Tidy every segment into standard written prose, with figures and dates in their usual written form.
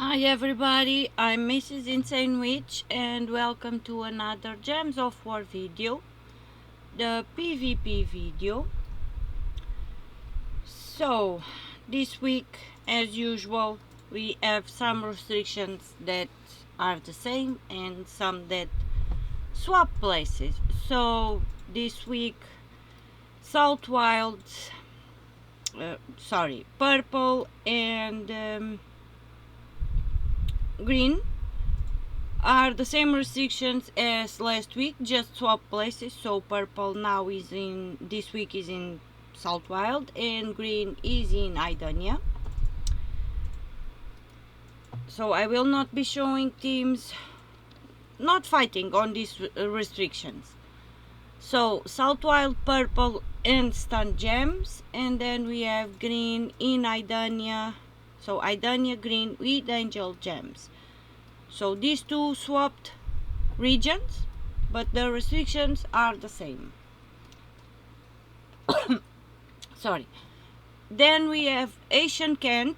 Hi everybody, I'm Mrs. Insane Witch and welcome to another Gems of War video, the PvP video. So, this week as usual we have some restrictions that are the same and some that swap places. So, this week Southwild, purple and green are the same restrictions as last week, just swap places. So purple now is in this week is in Southwild and green is in Aidania. So I will not be showing teams not fighting on these restrictions. So Southwild, purple and stun gems, and then we have green in Aidania. So Aidania green with angel gems. So these two swapped regions, but the restrictions are the same. Sorry. Then we have Asian Khet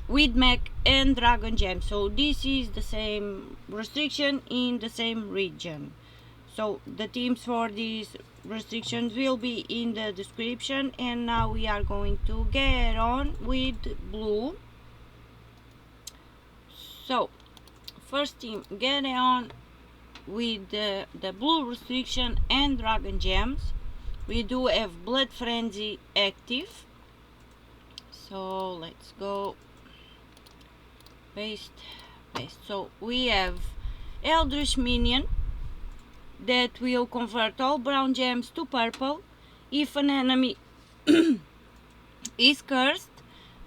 with Mech and dragon gems. So this is the same restriction in the same region. So the teams for these restrictions will be in the description, and now we are going to get on with blue. So first team, get on with the blue restriction and dragon gems. We do have blood frenzy active, so let's go paste. So we have eldritch minion that will convert all brown gems to purple. If an enemy is cursed,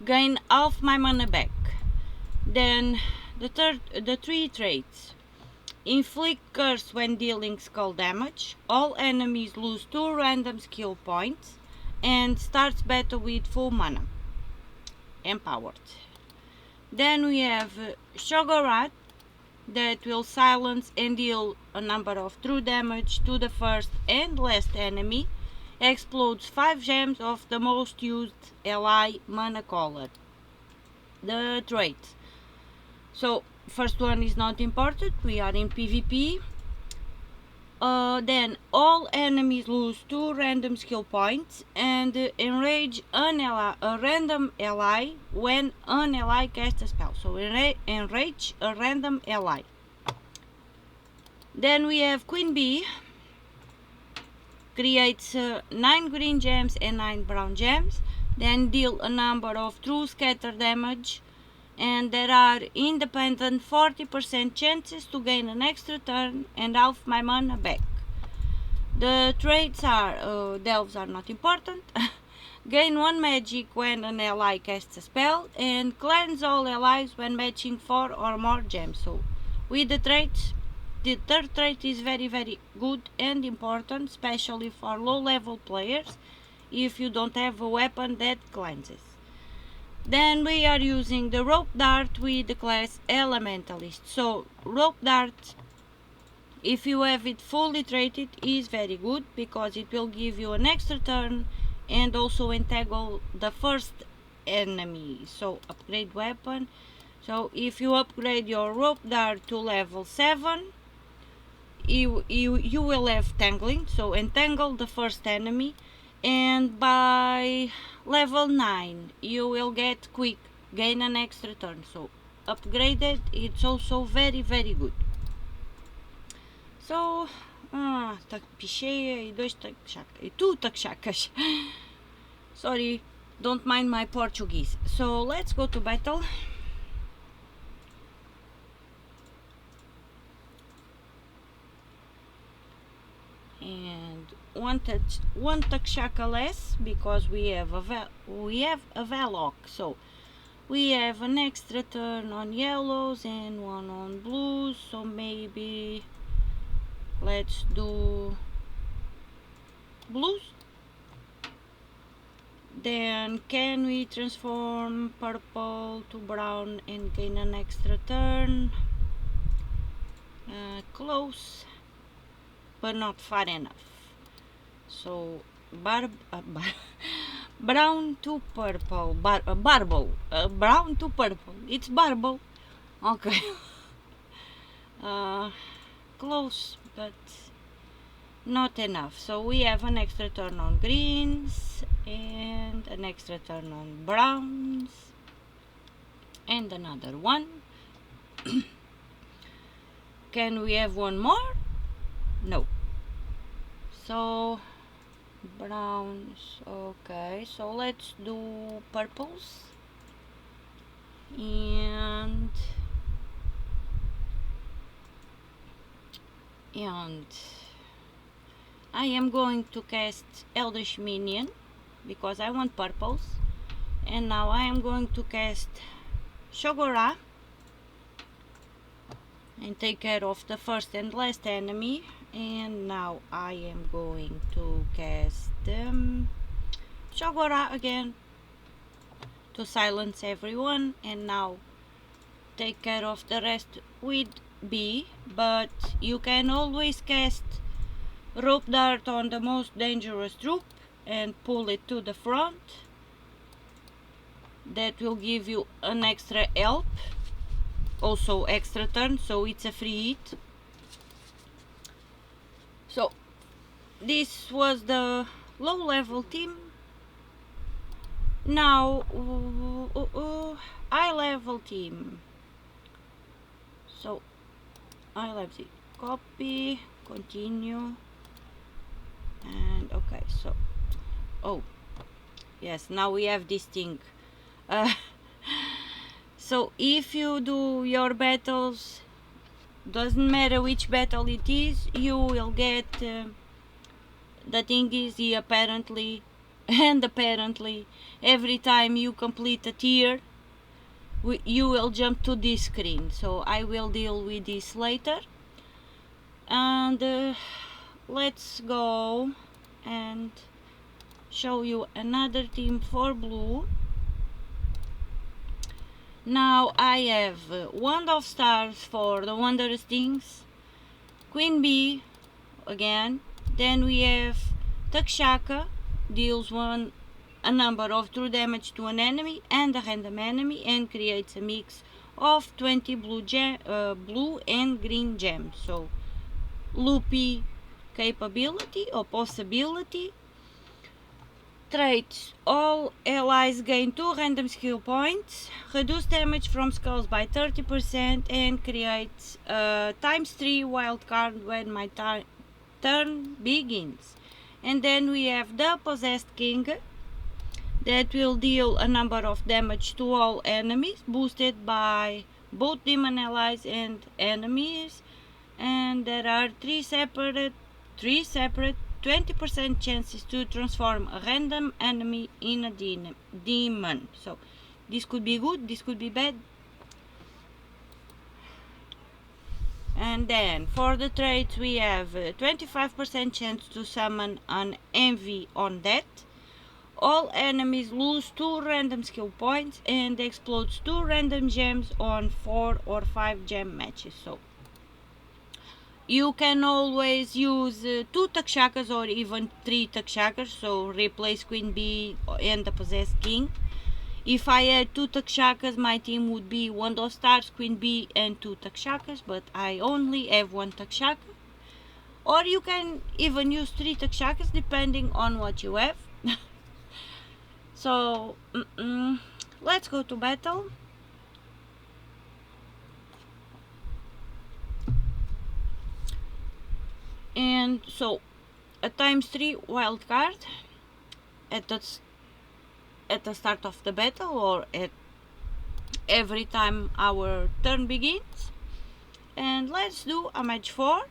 gain half my mana back. Then the three traits: inflict curse when dealing skull damage, all enemies lose 2 random skill points, and starts battle with full mana, empowered. Then we have Shogorat that will silence and deal a number of true damage to the first and last enemy, explodes 5 gems of the most used ally mana color. The traits. So first one is not important, we are in PvP. Then all enemies lose 2 random skill points and enrage a random ally when an ally casts a spell. So enrage a random ally. Then we have Queen Bee, creates 9 green gems and 9 brown gems, then deal a number of true scatter damage, and there are independent 40% chances to gain an extra turn and half my mana back. The traits are, delves are not important. Gain 1 magic when an ally casts a spell, and cleanse all allies when matching 4 or more gems. So with the traits, the third trait is very good and important, especially for low level players if you don't have a weapon that cleanses. Then we are using the rope dart with the class elementalist. So rope dart, if you have it fully traded, is very good because it will give you an extra turn and also entangle the first enemy. So upgrade weapon. So if you upgrade your rope dart to level 7, you will have tangling, so entangle the first enemy, and by level 9 you will get quick, gain an extra turn. So upgraded, it's also very good. So picheia e tu tachacas. Sorry, don't mind my Portuguese. So let's go to battle. And one Takshaka less because we have a Velok. So we have an extra turn on yellows and one on blues. So maybe let's do blues. Then can we transform purple to brown and gain an extra turn? Close, but not far enough. So brown to purple, barble, brown to purple, it's barble, okay. Close, but not enough. So we have an extra turn on greens and an extra turn on browns and another one. Can we have one more? No. So browns, okay, so let's do purples and I am going to cast Eldritch Minion because I want purples, and now I am going to cast Shogora and take care of the first and last enemy. And now I am going to cast Shogora again to silence everyone, and now take care of the rest with B. But you can always cast Rope Dart on the most dangerous troop and pull it to the front. That will give you an extra help, also extra turn, so it's a free hit. So this was the low level team. Now high level team. So I left it, copy, continue, and okay, so oh yes, now we have this thing. So if you do your battles, doesn't matter which battle it is, you will get the thing is apparently and apparently every time you complete a tier you will jump to this screen. So I will deal with this later, and let's go and show you another team for blue. Now I have Wand of Stars for the wondrous things, Queen Bee again, then we have Takshaka, deals a number of true damage to an enemy and a random enemy, and creates a mix of 20 blue and green gems. So loopy capability or possibility. Traits: all allies gain 2 random skill points, reduce damage from skulls by 30%, and creates a ×3 wildcard when my turn begins. And then we have the Possessed King, that will deal a number of damage to all enemies, boosted by both demon allies and enemies, and there are three separate 20% chances to transform a random enemy in a demon. So this could be good, this could be bad. And then for the traits we have 25% chance to summon an envy on that. All enemies lose 2 random skill points and explodes 2 random gems on 4 or 5 gem matches. So you can always use 2 Takshakas or even 3 Takshakas, so replace Queen Bee and the Possessed King. If I had 2 Takshakas, my team would be Wand of Stars, Queen Bee and 2 Takshakas, but I only have 1 Takshaka. Or you can even use 3 Takshakas depending on what you have. So let's go to battle. And so a ×3 wildcard at the start of the battle, or at every time our turn begins. And let's do a match 4.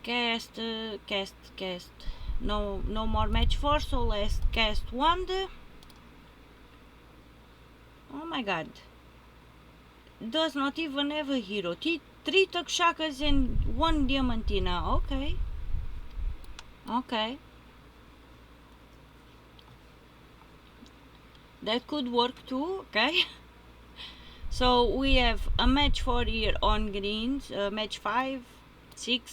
Cast. No more match 4, so let's cast Wand. Oh my god, does not even have a hero. 3 Takshakas and 1 Diamantina. Okay, that could work too. Okay. So we have a match 4 here on greens, match 5, 6.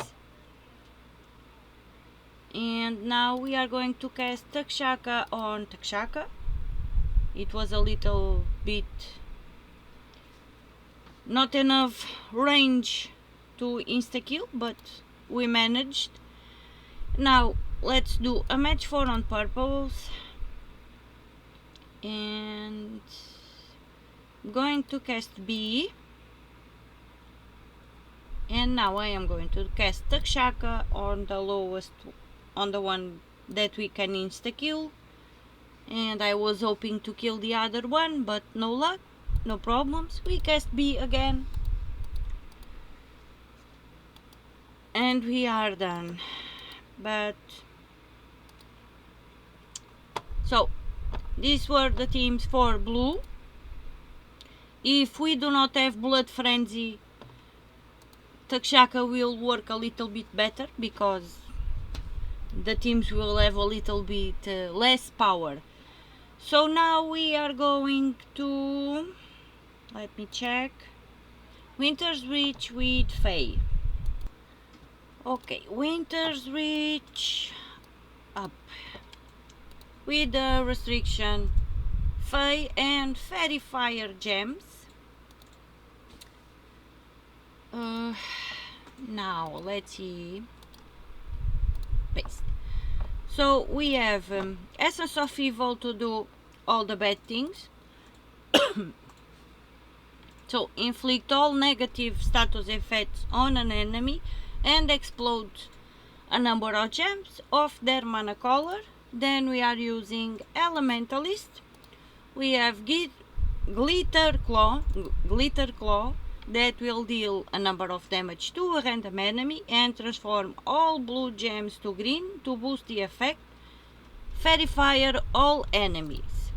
And now we are going to cast Takshaka on Takshaka. It was a little bit not enough range to insta-kill, but we managed. Now let's do a match 4 on purples, and I'm going to cast B. And now I am going to cast Takshaka on the lowest, on the one that we can insta-kill. And I was hoping to kill the other one, but no luck, no problems. We cast B again. And we are done. But so these were the teams for blue. If we do not have Blood Frenzy, Takshaka will work a little bit better because the teams will have a little bit less power. So now we are going to, let me check, Winter's Reach with Fae. Okay, Winter's Reach up with the restriction, Fae and Fairy Fire gems. Now let's see, paste. So we have Essence of Evil to do all the bad things. So inflict all negative status effects on an enemy and explode a number of gems of their mana color. Then we are using Elementalist. We have Glitter Claw that will deal a number of damage to a random enemy and transform all blue gems to green to boost the effect. Fairy Fire all enemies.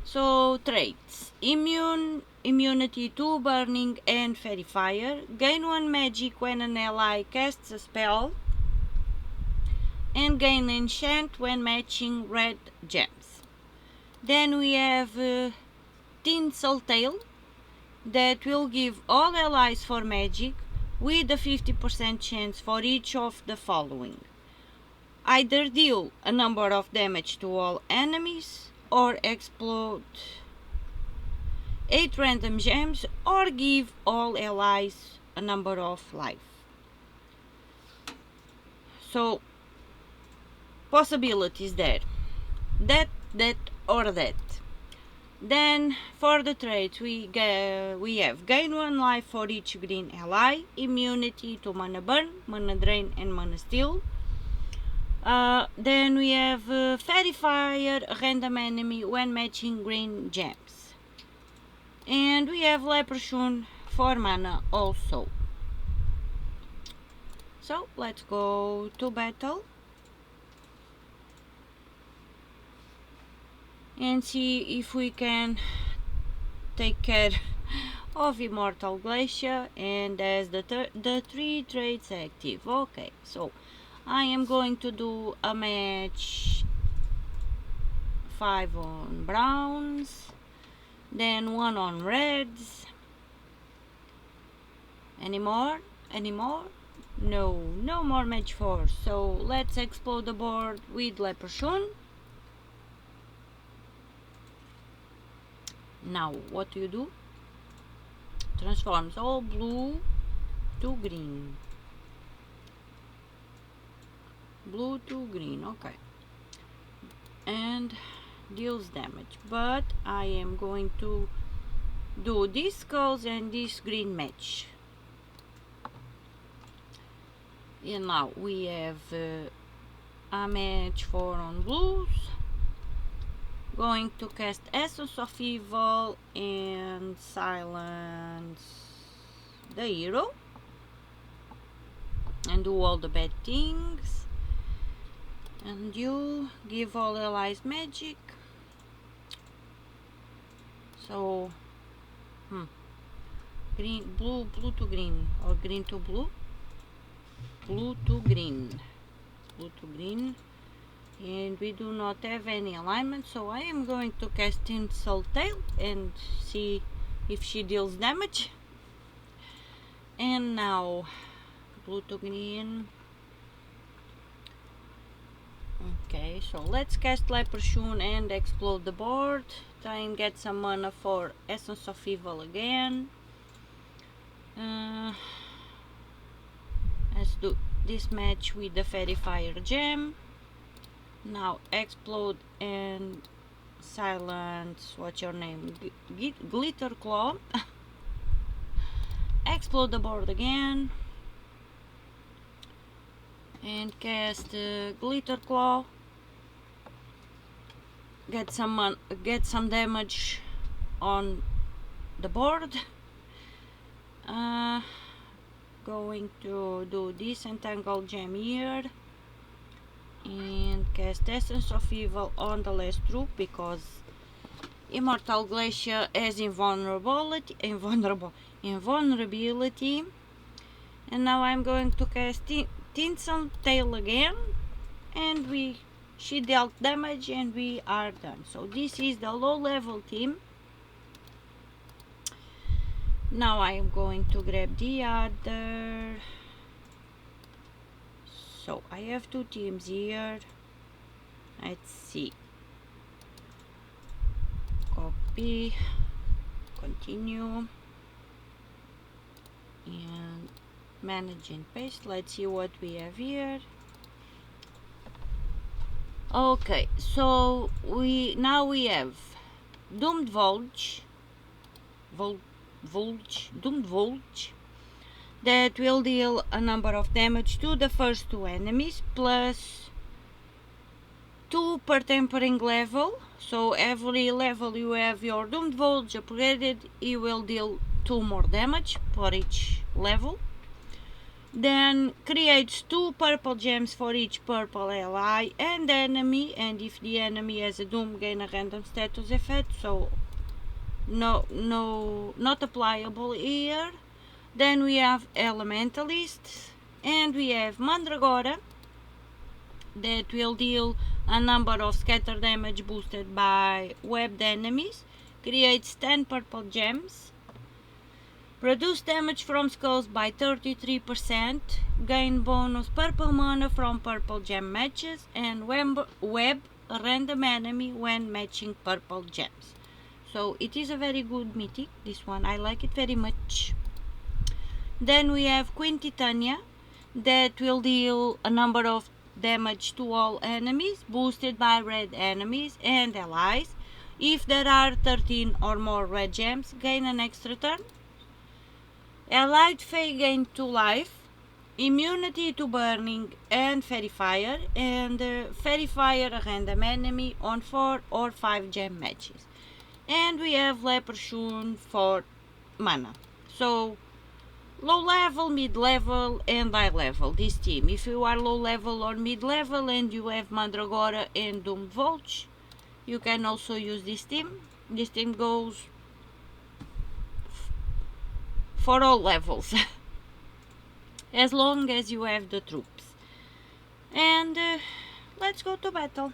So traits: immunity to burning and Fairy Fire. Gain 1 magic when an ally casts a spell. And gain enchant when matching red gems. Then we have Tinseltail that will give all allies for magic with a 50% chance for each of the following: either deal a number of damage to all enemies, or explode 8 random gems, or give all allies a number of life. So possibilities there, that or that. Then for the traits we have gain 1 life for each green ally, immunity to mana burn, mana drain and mana steal. Then we have Fairy Fire, random enemy when matching green gems. And we have Leprechaun for mana also. So let's go to battle and see if we can take care of Immortal Glacier and as the 3 traits active. Okay, so I am going to do a match 5 on browns, then 1 on reds. Any more? No more match 4. So let's explode the board with Leprechaun. Now what do you do? Transforms all blue to green. Blue to green, okay. And deals damage. But I am going to do these skulls and this green match. And now we have a match 4 on blues. Going to cast Essence of Evil and silence the hero and do all the bad things. And you give all allies magic. So blue to green, or green to blue. Blue to green. And we do not have any alignment, so I am going to cast in Tinseltail and see if she deals damage. And now blue to green, Okay, so let's cast Leprechaun and explode the board. Try and get some mana for Essence of Evil again. Let's do this match with the Fairy Fire gem. Now explode and silence, what's your name? Glitter Claw. Explode the board again. And cast Glitter Claw. Get some damage on the board. Going to do Disentangle Gem here and cast Essence of Evil on the last troop because Immortal Glacier has invulnerability. And now I'm going to cast Tinsel Tail again, and she dealt damage and we are done. So this is the low level team. Now I am going to grab the other. So I have two teams here. Let's see. Copy, continue, and manage and paste. Let's see what we have here. Okay, so now we have Doomed Vulge that will deal a number of damage to the first two enemies plus 2 per tempering level. So every level you have your Doomed Vulge upgraded, it will deal 2 more damage for each level. Then creates 2 purple gems for each purple ally and enemy, and if the enemy has a doom, gain a random status effect, so not applicable here. Then we have Elementalist, and we have Mandragora that will deal a number of scatter damage boosted by webbed enemies, creates 10 purple gems, reduce damage from skulls by 33%, gain bonus purple mana from purple gem matches, and web a random enemy when matching purple gems. So it is a very good mythic, this one, I like it very much. Then we have Queen Titania that will deal a number of damage to all enemies boosted by red enemies and allies. If there are 13 or more red gems, gain an extra turn. Allied Fae gain 2 life, immunity to burning and Fairy Fire, and Fairy Fire a random enemy on 4 or 5 gem matches. And we have Leprechaun for mana. So low level, mid level and high level, this team. If you are low level or mid level and you have Mandragora and Doomed Vulge, you can also use this team. This team goes for all levels as long as you have the troops. And let's go to battle.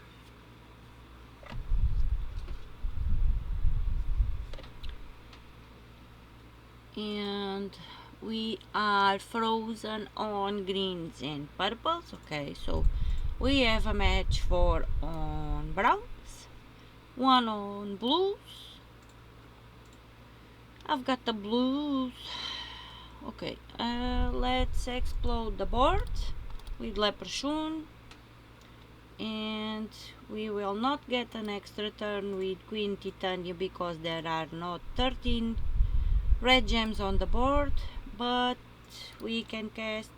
And we are frozen on greens and purples. Okay, so we have a match for on browns, one on blues. I've got the blues. Okay, let's explode the board with Leprechaun, and we will not get an extra turn with Queen Titania because there are not 13 red gems on the board, but we can cast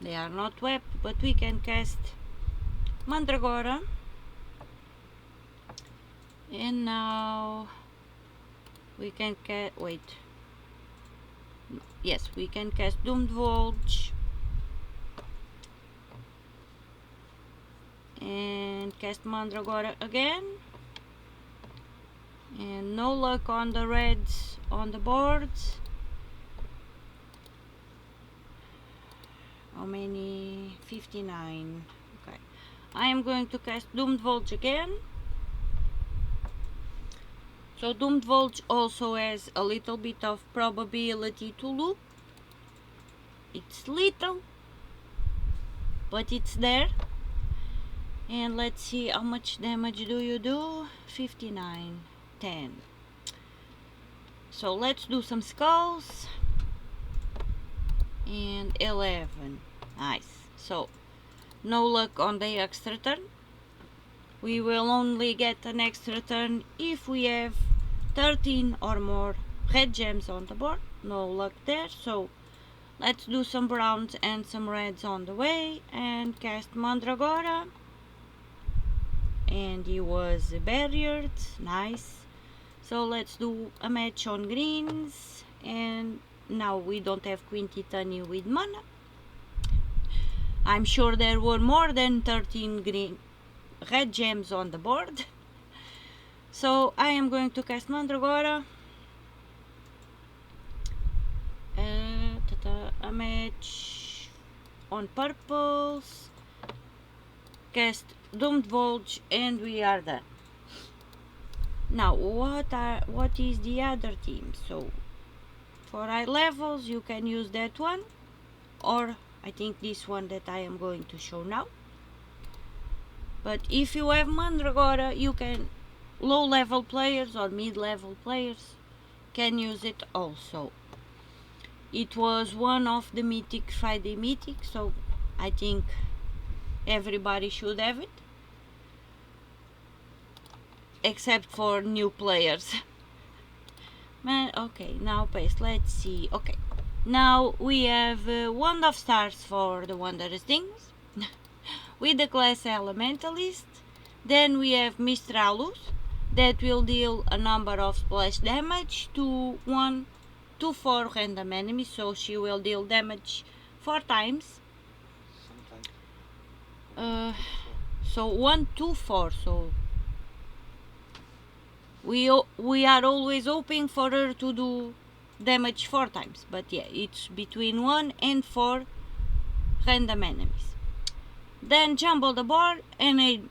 they are not webbed, but we can cast Mandragora. And now we can cast, yes, we can cast Doomed Vulge and cast Mandragora again. And no luck on the reds on the boards. How many? 59. Okay, I am going to cast Doomed Vulge again. So Doomed Vulge also has a little bit of probability to loop. It's little, but it's there. And let's see how much damage do you do. 59, 10. So let's do some skulls. And 11. Nice. So no luck on the extra turn. We will only get an extra turn if we have 13 or more red gems on the board. No luck there. So let's do some browns and some reds on the way and cast Mandragora. And he was barriered. Nice. So let's do a match on greens. And now we don't have Quintitani with mana. I'm sure there were more than 13 red gems on the board. So I am going to cast Mandragora. A match on purples. Cast Doomed Bulge and we are done. Now what is the other team? So for high levels you can use that one, or I think this one that I am going to show now. But if you have Mandragora, you can, low level players or mid level players can use it also. It was one of the mythic Friday mythic, so I think everybody should have it, except for new players. Man, okay, now paste, let's see. Okay, now we have Wand of Stars for the wondrous things with the class Elementalist. Then we have Mistralus that will deal a number of splash damage to 1 to 4 random enemies, so she will deal damage 4 times. So 1 to 4, so we are always hoping for her to do damage 4 times, but yeah, it's between 1 and 4 random enemies. Then jumble the board and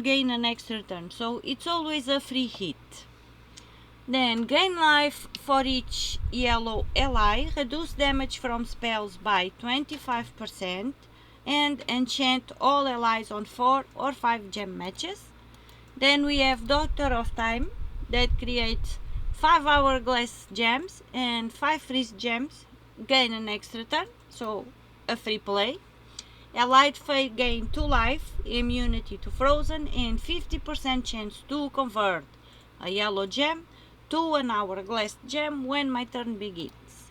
gain an extra turn, so it's always a free hit. Then gain life for each yellow ally, reduce damage from spells by 25%, and enchant all allies on 4 or 5 gem matches. Then we have Doctor of Time that creates 5 hourglass gems and 5 freeze gems, gain an extra turn, so a free play. Allied Fate gain 2 life, immunity to frozen, and 50% chance to convert a yellow gem to an hourglass gem when my turn begins.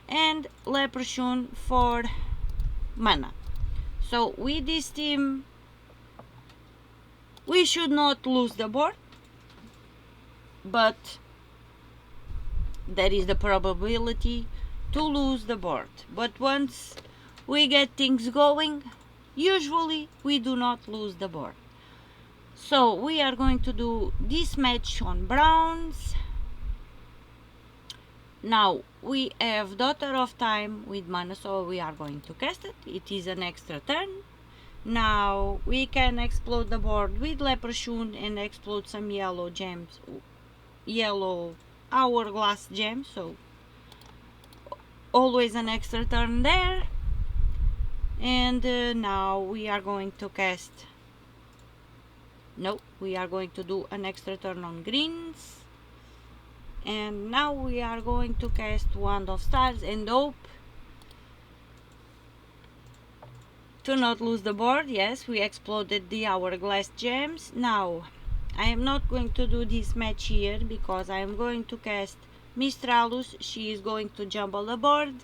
And Leprechaun for mana. So with this team we should not lose the board, but there is the probability to lose the board. But once we get things going, usually we do not lose the board. So we are going to do this match on browns. Now we have Daughter of Time with mana, so we are going to cast it. It is an extra turn. Now we can explode the board with Leprechaun and explode some yellow gems, yellow hourglass gems, so always an extra turn there. And now we are going to cast, no, we are going to do an extra turn on greens. And now we are going to cast Wand of Stars and hope to not lose the board. Yes, we exploded the hourglass gems. Now I am not going to do this match here because I am going to cast Mistralus. She is going to jumble the board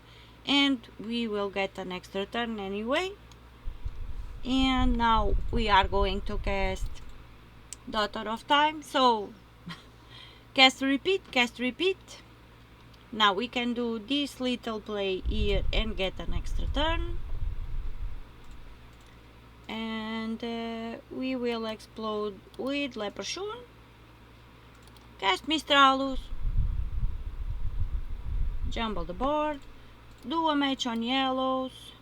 and we will get an extra turn anyway. And now we are going to cast Daughter of Time, so cast repeat, cast repeat. Now we can do this little play here and get an extra turn. And we will explode with Leprechaun. Cast Mistralus. Jumble the board. Do a match on yellows.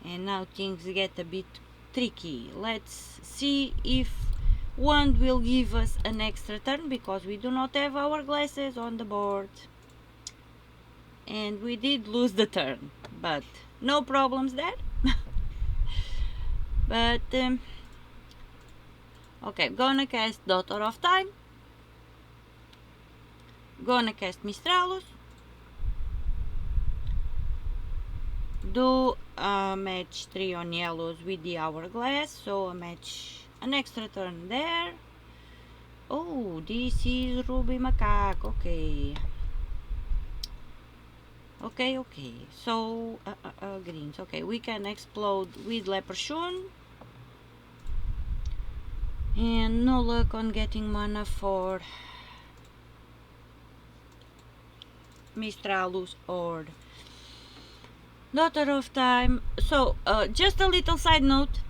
And now things get a bit tricky. Let's see if Wand will give us an extra turn because we do not have our glasses on the board. and we did lose the turn, but no problems there. But okay, gonna cast Daughter of Time, gonna cast Mistralus, do a match 3 on yellows with the hourglass, so a match an extra turn there. Oh, this is Ruby Macaque. Okay. Okay. So, greens. Okay, we can explode with Leprechaun. And no luck on getting mana for Mistralus or Daughter of Time. So, just a little side note,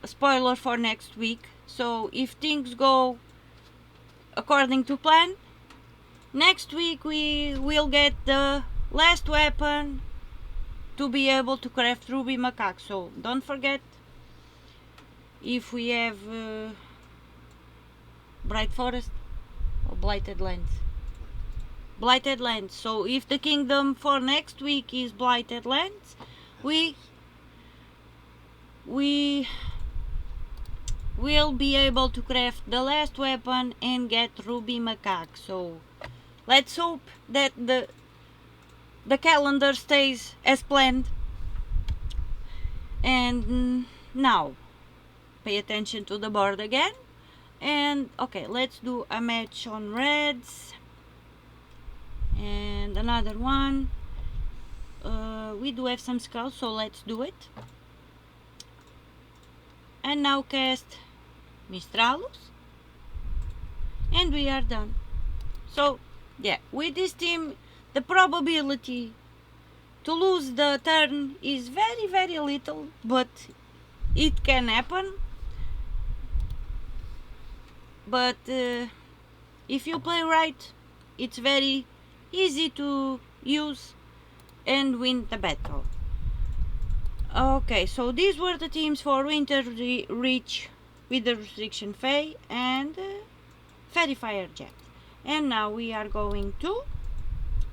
a spoiler for next week. So, if things go according to plan, next week we will get the last weapon to be able to craft Ruby Macaque. So, don't forget, if we have Bright Forest or Blighted Lands. Blighted Lands. So if the kingdom for next week is Blighted Lands, we will be able to craft the last weapon and get Ruby Macaque. So let's hope that the calendar stays as planned. And now pay attention to the board again. And okay, let's do a match on reds and another one. We do have some skulls, so let's do it. And now cast Mistralus, and we are done. So yeah, with this team the probability to lose the turn is very little, but it can happen. But if you play right, it's very easy to use and win the battle. Okay, so these were the teams for Winter Reach with the Restriction Fae and Fairy Fire Jet. And now we are going to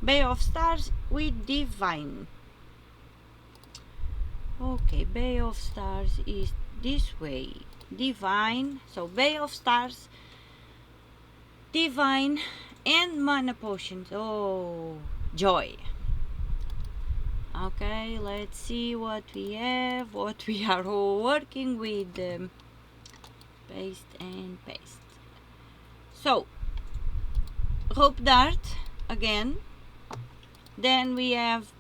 Bay of Stars with Divine. Okay, Bay of Stars is this way. Divine, so Bay of Stars, Divine, and Mana Potions. Oh, joy. Okay, let's see what we have, what we are all working with. Paste and paste. So, Rope Dart again. Then we have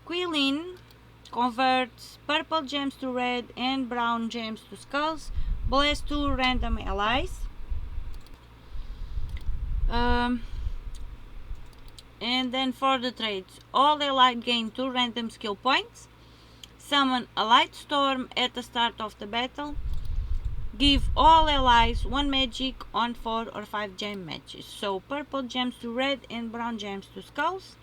Quillin, converts purple gems to red and brown gems to skulls. Bless 2 random allies. And then for the trades, all allied gain 2 random skill points. Summon a light storm at the start of the battle. Give all allies 1 magic on 4 or 5 gem matches. So purple gems to red and brown gems to skulls.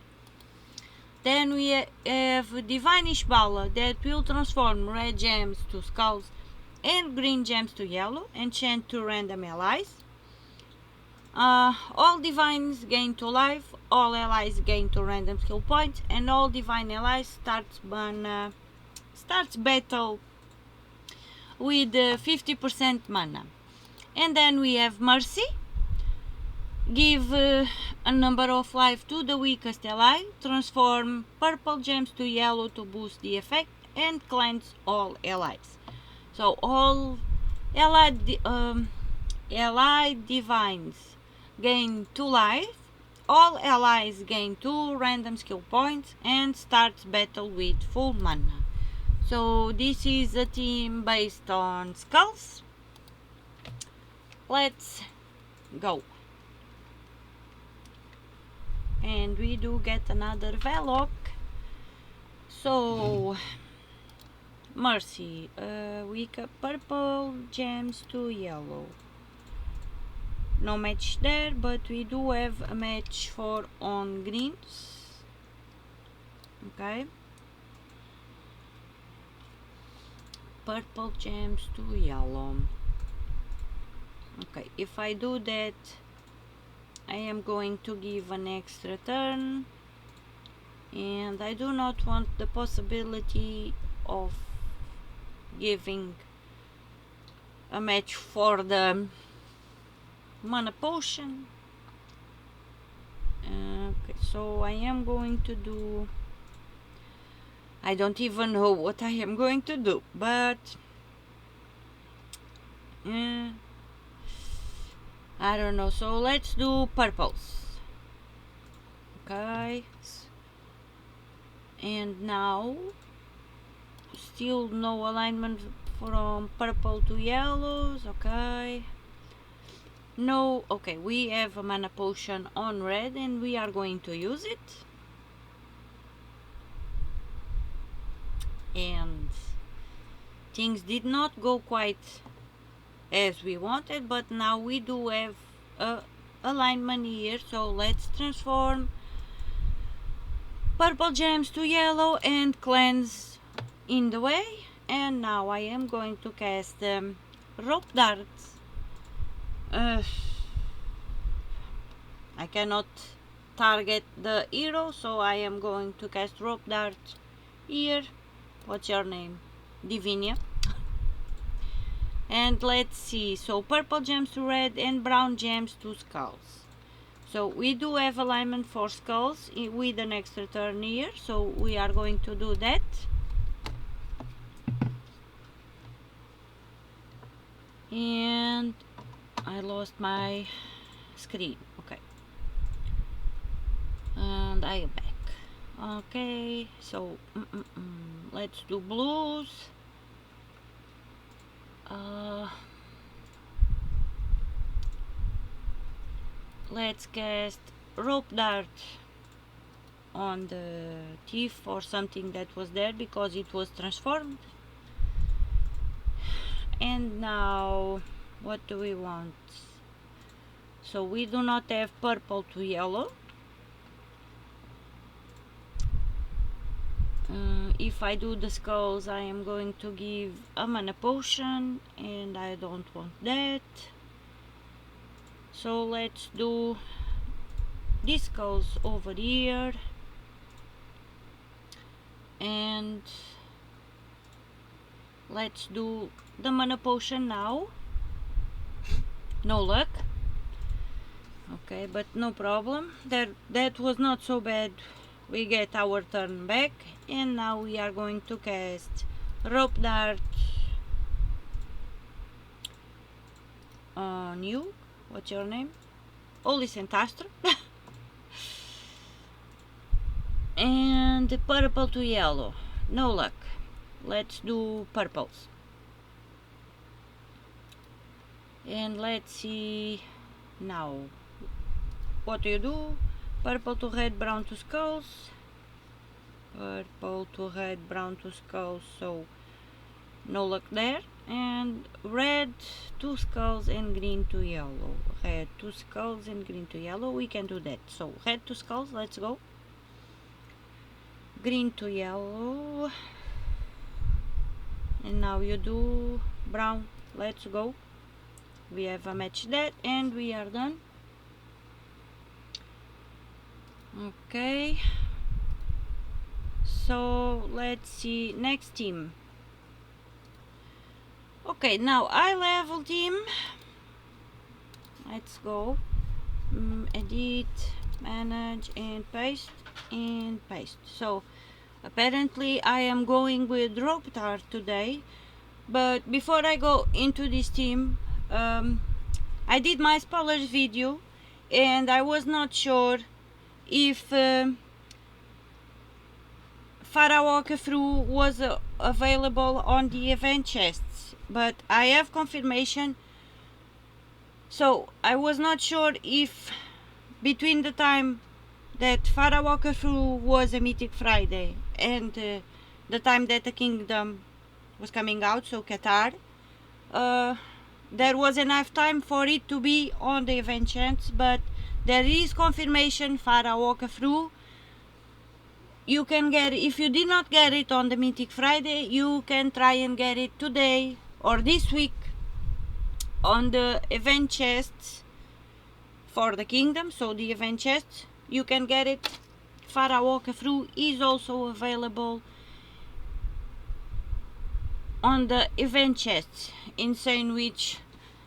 Then we have Divine Ishbala that will transform red gems to skulls and green gems to yellow. Enchant 2 random allies. All divines gain 2 life, all allies gain 2 random skill points, and all divine allies starts battle with 50% mana. And then we have Mercy. Give a number of life to the weakest ally, transform purple gems to yellow to boost the effect, and cleanse all allies. So all allied divines gain 2 life, all allies gain 2 random skill points, and starts battle with full mana. So this is a team based on skulls. Let's go. And we do get another Velok. So Mercy, weak purple gems to yellow. No match there, but we do have a match for on greens. Okay. Purple gems to yellow. Okay, if I do that, I am going to give an extra turn and I do not want the possibility of giving a match for the mana potion. Okay, so I am going to do, I don't even know what I am going to do, but I don't know. So let's do purples. Okay, and now still no alignment from purple to yellows. Okay, no. Okay, we have a mana potion on red and we are going to use it, and things did not go quite as we wanted, but now we do have a alignment here. So let's transform purple gems to yellow and cleanse in the way. And now I am going to cast rope darts. I cannot target the hero, so I am going to cast rope dart here. What's your name? Divinia. And let's see, so purple gems to red and brown gems to skulls. So we do have alignment for skulls with an extra turn here, so we are going to do that. And I lost my screen. Okay, and I am back. Okay, so let's do blues. Let's cast rope dart on the thief or something that was there because it was transformed. And now what do we want? So we do not have purple to yellow. If I do the skulls, I am going to give a mana potion, and I don't want that. So let's do these skulls over here, and let's do the mana potion now. No luck. Okay, but no problem. That was not so bad. We get our turn back, and now we are going to cast rope dart on you. What's your name? Holy Centaster. And purple to yellow. No luck. Let's do purples. And let's see now. What do you do? Purple to red, brown to skulls. Purple to red, brown to skulls, so no luck there. And red to skulls and green to yellow. Red to skulls and green to yellow. We can do that. So red to skulls, let's go. Green to yellow. And now you do brown. Let's go. We have a match that, and we are done. Okay, so let's see next team. Okay, now I level team. Let's go. Edit, manage, and paste, So apparently I am going with rope dart today, but before I go into this team, I did my spoilers video and I was not sure if Pharaoh walkthrough was available on the event chests, but I have confirmation. So I was not sure if between the time that Pharaoh walkthrough was a Mythic Friday and the time that the Kingdom was coming out, so Qatar, there was enough time for it to be on the event chests, but there is confirmation Pharaoh walkthrough. You can get it, if you did not get it on the Mythic Friday, you can try and get it today or this week on the event chests for the Kingdom. So the event chests, you can get it Farah walkthrough is also available on the event chests, insane which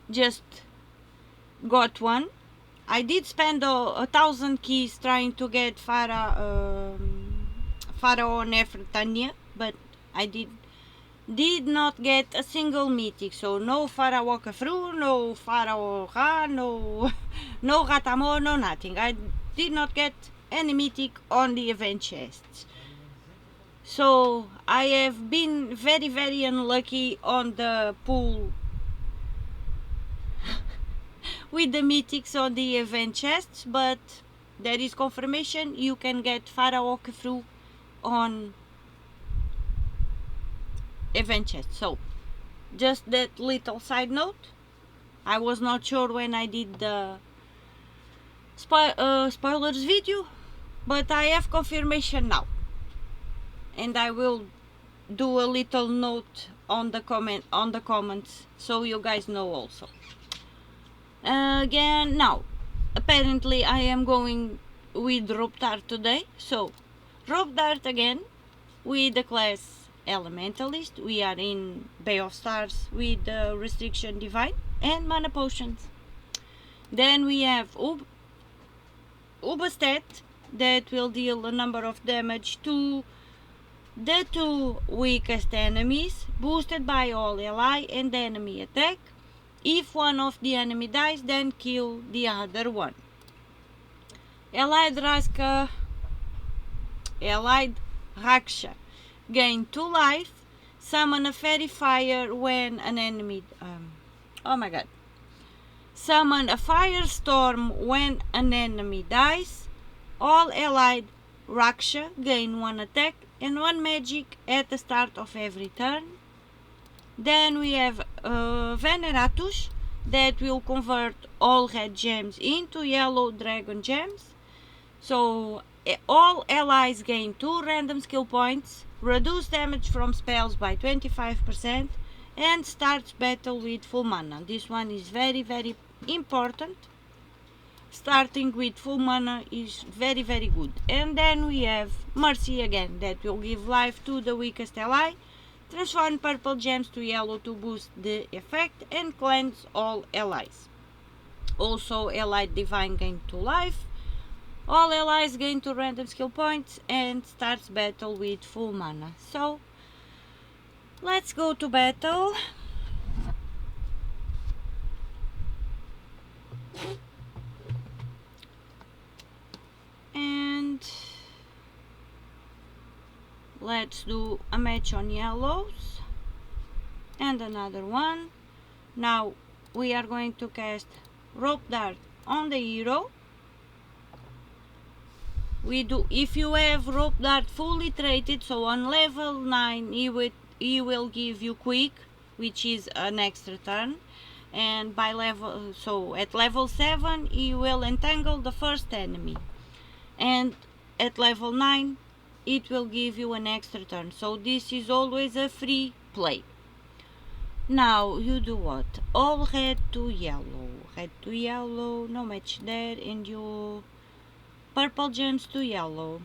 just got one. I did spend 1,000 keys trying to get Farah on Aidania, but I did not get a single mythic. So no Farah walkthrough, no Farah Ra, no Ratamo, no nothing. I did not get any mythic on the event chests. So I have been very, very unlucky on the pool with the mythics on the event chests, but there is confirmation you can get Farah walkthrough on event chests. So just that little side note. I was not sure when I did the spoilers video, but I have confirmation now, and I will do a little note on the comments so you guys know also. Again, now apparently I am going with Rope Dart today, so Rope Dart again with the class Elementalist. We are in Bay of Stars with the Restriction Divine and Mana Potions. Then we have Ubastat that will deal a number of damage to the two weakest enemies, boosted by all ally and enemy attack. If one of the enemy dies, then kill the other one. Allied Raksha gain 2 life. Summon a fairy fire when an enemy summon a firestorm when an enemy dies. All allied Raksha gain 1 attack and 1 magic at the start of every turn. Then we have Veneratus that will convert all red gems into yellow dragon gems. So all allies gain 2 random skill points, reduce damage from spells by 25%, and starts battle with full mana. This one is very, very important. Starting with full mana is very, very good. And then we have Mercy again that will give life to the weakest ally, transform purple gems to yellow to boost the effect, and cleanse all allies. Also allied divine gain 2 life. All allies gain 2 random skill points and starts battle with full mana. So let's go to battle. And let's do a match on yellows and another one. Now we are going to cast Rope Dart on the hero. If you have Rope Dart fully traded, so on level 9 he will give you quick, which is an extra turn, and at level 7 he will entangle the first enemy, and at level 9 it will give you an extra turn. So this is always a free play. Now you do what? All red to yellow, no match there, and you purple gems to yellow,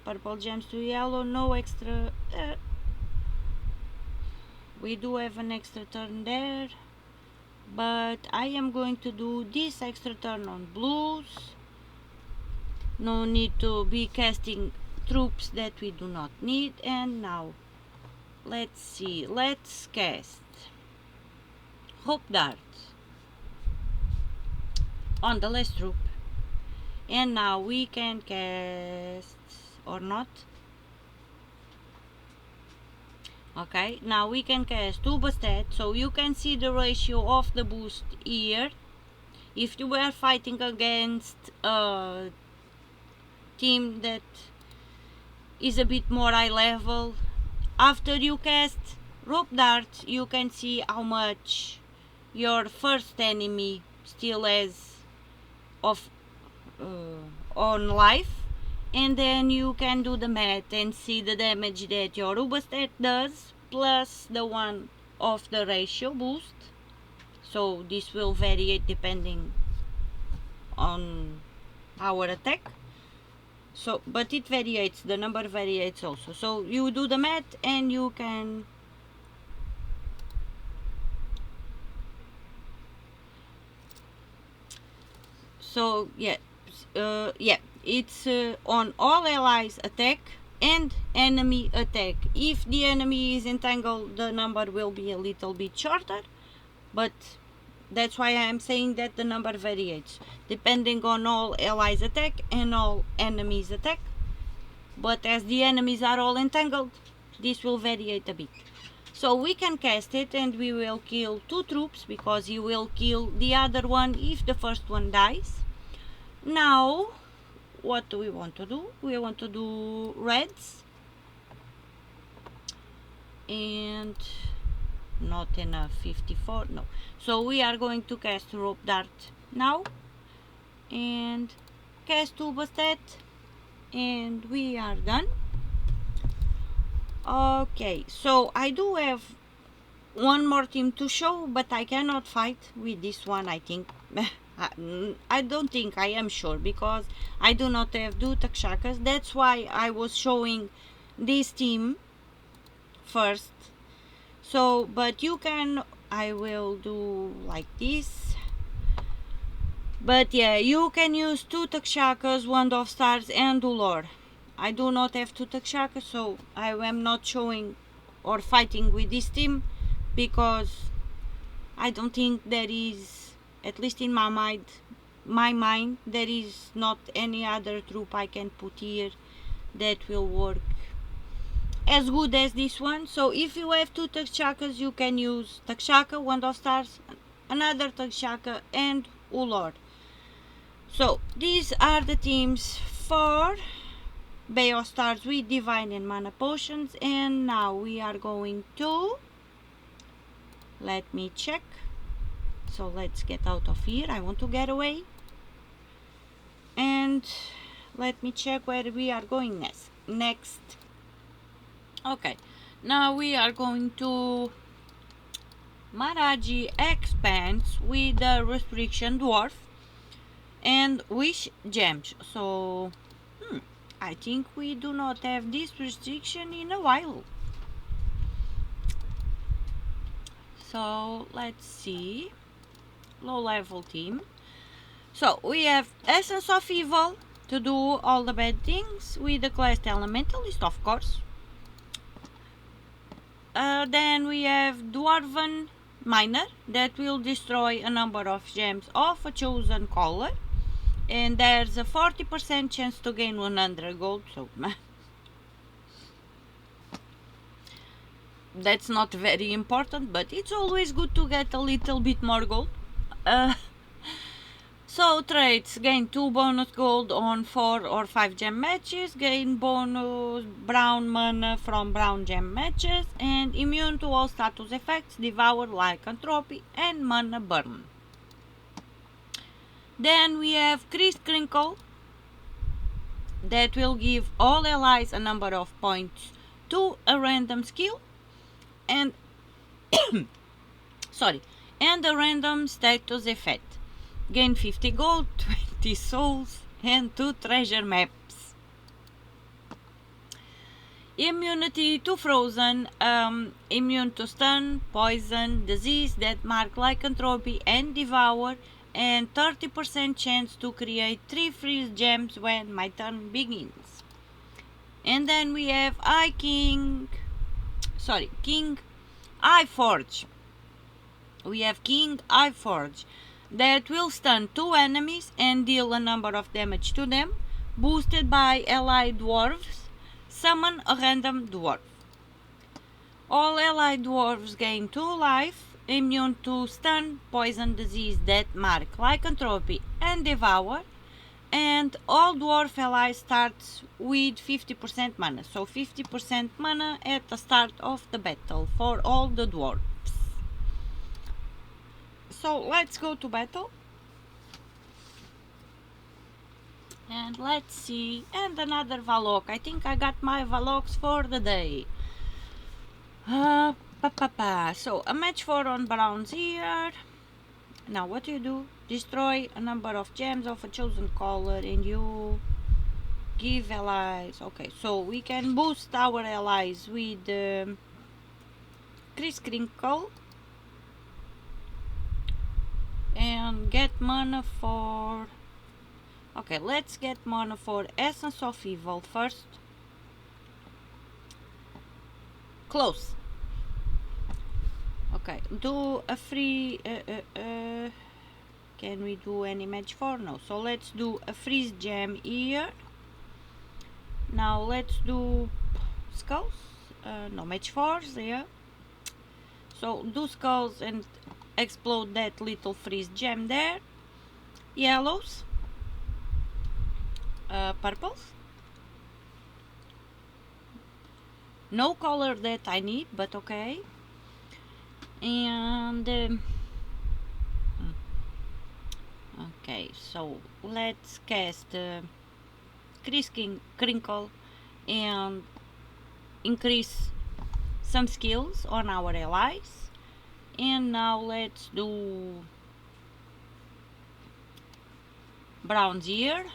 no extra. We do have an extra turn there, but I am going to do this extra turn on blues. No need to be casting troops that we do not need. And now let's see, let's cast Hope Dart on the last troop, and now we can cast, or not, okay, now we can cast Ubastat. So you can see the ratio of the boost here. If you were fighting against a team that is a bit more high level, after you cast Rope Dart you can see how much your first enemy still has of on life, and then you can do the math and see the damage that your Ubastat does plus the one of the ratio boost. So this will vary depending on our attack. So, but it varies, the number varies also. So you do the math and you can so yeah, it's on all allies attack and enemy attack. If the enemy is entangled, the number will be a little bit shorter, but that's why I am saying that the number varies depending on all allies attack and all enemies attack. But as the enemies are all entangled, this will vary a bit. So we can cast it and we will kill 2 troops because you will kill the other one if the first one dies. Now, what do we want to do? We want to do reds. And not enough, 54, no. So we are going to cast rope dart now. And cast two bastet. And we are done. Okay, so I do have one more team to show, but I cannot fight with this one, I think. I don't think, I am sure, because I do not have two takshakas. That's why I was showing this team first. So, but you can, I will do like this. But yeah, you can use two takshakas, one of stars and Ulor. I do not have two takshakas, so I am not showing or fighting with this team because I don't think there is, at least in my mind, there is not any other troop I can put here that will work as good as this one. So if you have two takshakas, you can use takshaka, one of stars, another takshaka and Ulor. So these are the teams for Bay of Stars with Divine and Mana Potions, and now we are going to, let me check, so let's get out of here, I want to get away, and let me check where we are going next. Okay, now we are going to Maraji Expanse with the Restriction Dwarf and Wish Gems. So I think we do not have this restriction in a while. So let's see. Low level team. So we have Essence of Evil to do all the bad things with the class Elementalist, of course. Then we have Dwarven Miner that will destroy a number of gems of a chosen color. And there's a 40% chance to gain 100 gold, so that's not very important, but it's always good to get a little bit more gold. So traits: gain 2 bonus gold on 4 or 5 gem matches, gain bonus brown mana from brown gem matches, and immune to all status effects, devour, lycanthropy, and mana burn. Then we have Creased Crinkle that will give all allies a number of points to a random skill and and a random status effect. Gain 50 gold, 20 souls, and 2 treasure maps. Immunity to frozen, immune to stun, poison, disease that mark lycanthropy and devour, and 30% chance to create 3 freeze gems when my turn begins. And then we have King Eyeforge. We have King Eyeforge that will stun 2 enemies and deal a number of damage to them, boosted by allied dwarves. Summon a random dwarf. All allied dwarves gain 2 life, immune to stun, poison, disease that mark lycanthropy and devour, and all dwarf allies starts with 50% mana, so 50% mana at the start of the battle for all the dwarfs. So let's go to battle and let's see. And another Valok. I think I got my Valoks for the day. So a match 4 on browns here. Now what do? Destroy a number of gems of a chosen color and you give allies. Okay, so we can boost our allies with Crinkle and get mana for. Okay, let's get mana for Essence of Evil first. Close. Okay, do a free. Can we do any match 4? No. So let's do a freeze gem here. Now let's do skulls. No, match 4s, yeah. So do skulls and explode that little freeze gem there. Yellows. Purples. No color that I need, but okay. And okay, so let's cast Crinkle and increase some skills on our allies. And now let's do browns here.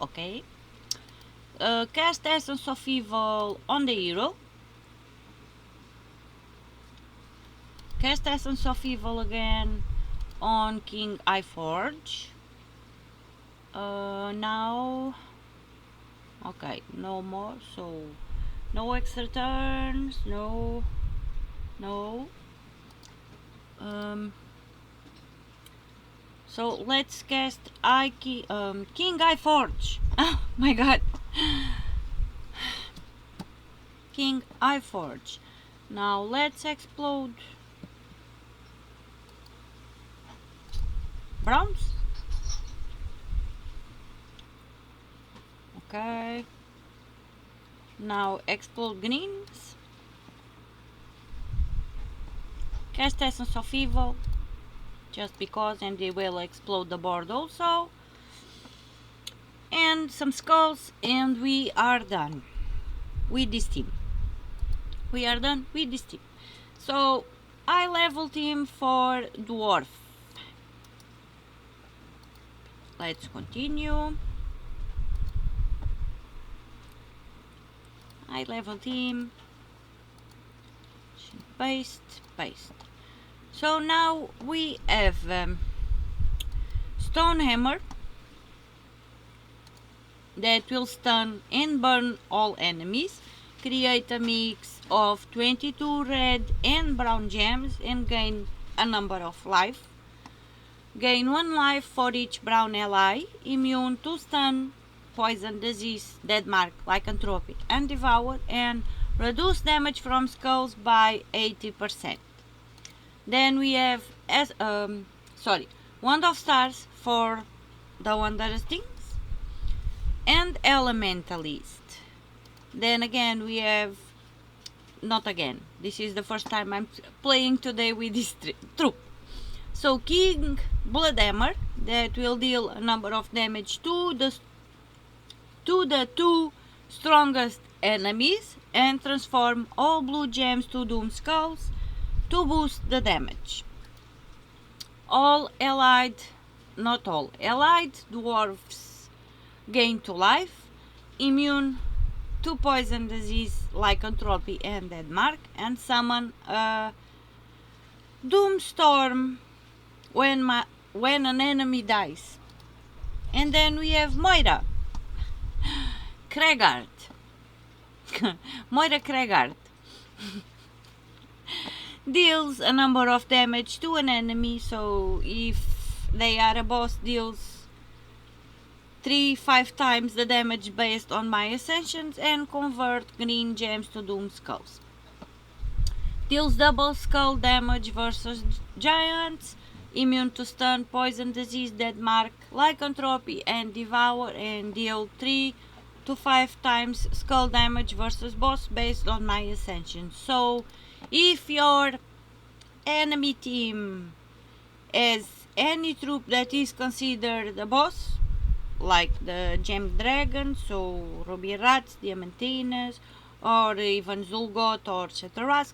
Okay. Cast Essence of Evil on the hero. Cast Essence of Evil again on King Iforge. Now, okay, no more. So no extra turns. No. So let's cast King Iforge. Oh my god. King Iforge. Now let's explode browns. Okay. Now explode greens. Cast Essence of Evil. Just because, and they will explode the board also. And some skulls, and we are done with this team. We are done with this team. So I leveled him for Dwarf. Let's continue. I leveled him. Paste. So now we have Stone Hammer that will stun and burn all enemies. Create a mix of 22 red and brown gems and gain a number of life. Gain 1 life for each brown ally. Immune to stun, poison, disease, dead mark, lycanthropy, and devour, and reduce damage from skulls by 80%. Then we have Wand of Stars for the Wondrous Things and Elementalist. Then again we have, not again, this is the first time I'm playing today with this troop. So King Bloodhammer that will deal a number of damage to the 2 strongest enemies and transform all blue gems to Doom Skulls to boost the damage. Not all allied dwarfs gain 2 life, immune to poison, disease, lycanthropy, and dead mark, and summon a Doom Storm when an enemy dies. And then we have Moira Kregard. Moira Kregard deals a number of damage to an enemy, so if they are a boss, deals 3-5 times the damage based on my ascensions and convert green gems to Doom Skulls. Deals double skull damage versus giants, immune to stun, poison, disease, dead mark, lycanthropy, and devour, and deal 3 to 5 times skull damage versus boss based on my ascension. So if your enemy team has any troop that is considered a boss, like the Gem Dragons, so Ruby Rats, Diamantinas, or even Zulgot or Chatarask,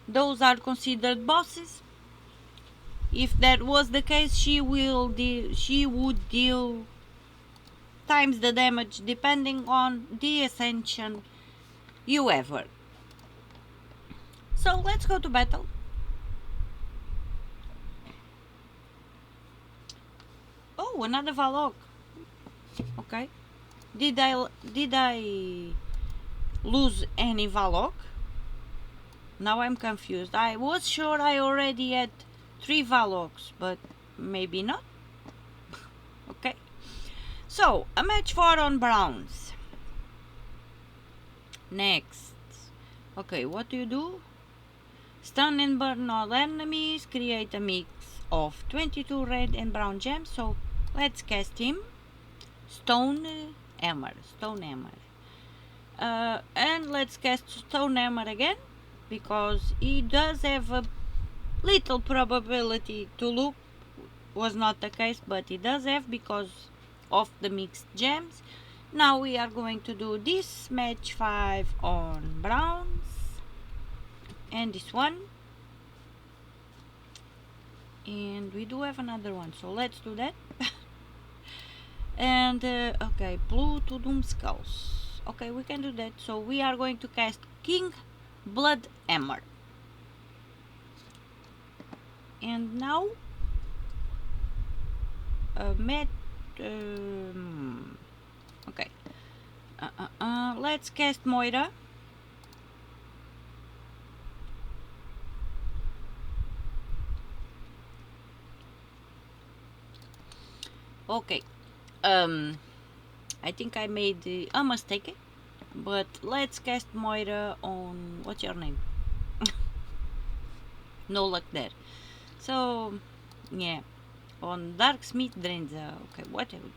those are considered bosses. If that was the case, she would deal times the damage depending on the ascension you ever. So let's go to battle. Oh, another Valok. Okay. Did I lose any Valok? Now I'm confused. I was sure I already had 3 Valoks, but maybe not. Okay. So, a match 4 on browns. Next. Okay, what do? Stun and burn all enemies. Create a mix of 22 red and brown gems. So, let's cast him. Stone Hammer. And let's cast Stone Hammer again, because he does have a little probability to loop. Was not the case, but he does have because of the mixed gems. Now we are going to do this match 5 on browns and this one, and we do have another one, so let's do that. And okay, blue to Doom Skulls. Okay, we can do that. So we are going to cast King Blood Hammer. And now okay, let's cast Moira. Okay, I think I made a mistake, but let's cast Moira on, what's your name? No luck there. So yeah, on Darksmith Drenza. Okay, whatever.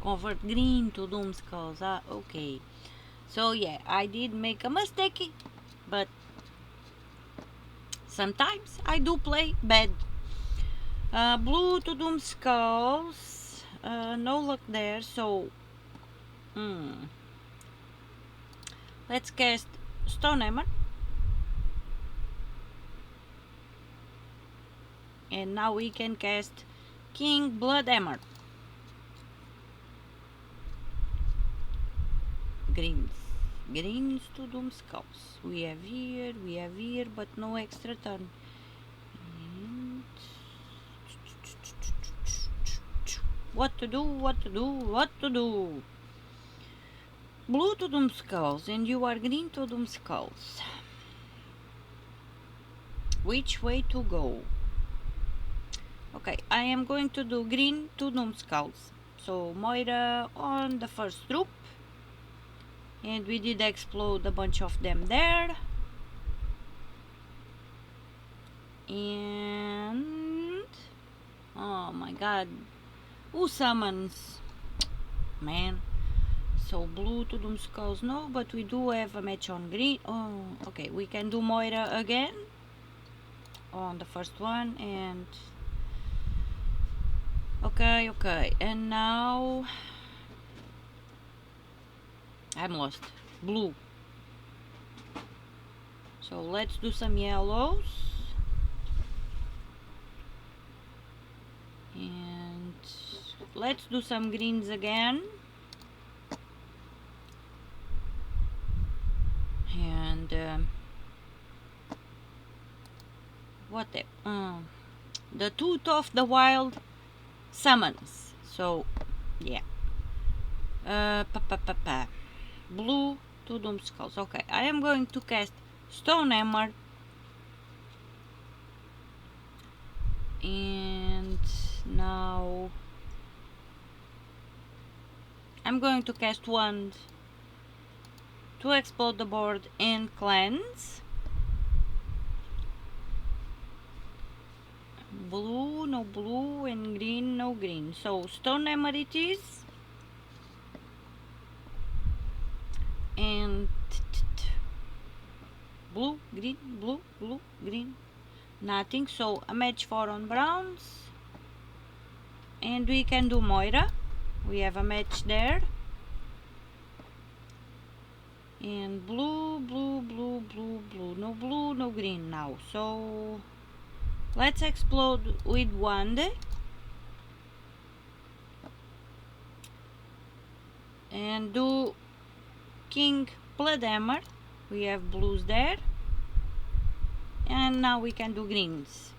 Convert green to Doom Skulls. Okay. So yeah, I did make a mistake, but sometimes I do play bad. Blue to Doom Skulls. No luck there. So let's cast Stone Hammer. And now we can cast King Blood Hammer. Greens to Doom Skulls. We have here, but no extra turn. And what to do? Blue to Doom Skulls, and you are green to Doom Skulls. Which way to go? Okay, I am going to do green to Doom Skulls. So Moira on the first troop. And we did explode a bunch of them there. And oh my god, who summons? Man. So blue to Doom Skulls, no, but we do have a match on green. Oh, okay, we can do Moira again on the first one. And okay, and now I'm lost. Blue. So let's do some yellows. And let's do some greens again. And what the Tooth of the Wild summons. So yeah. Blue to Doom Skulls. Okay, I am going to cast Stone Hammer. And now I'm going to cast Wand to explode the board and cleanse. Blue, no blue, and green, no green. So Stone Hammer it is. And blue, green, nothing. So a match 4 on browns, and we can do Moira. We have a match there. And blue, blue, blue, blue, blue. No blue, no green now. So let's explode with wand. And do King Blood Hammer. We have blues there. And now we can do greens.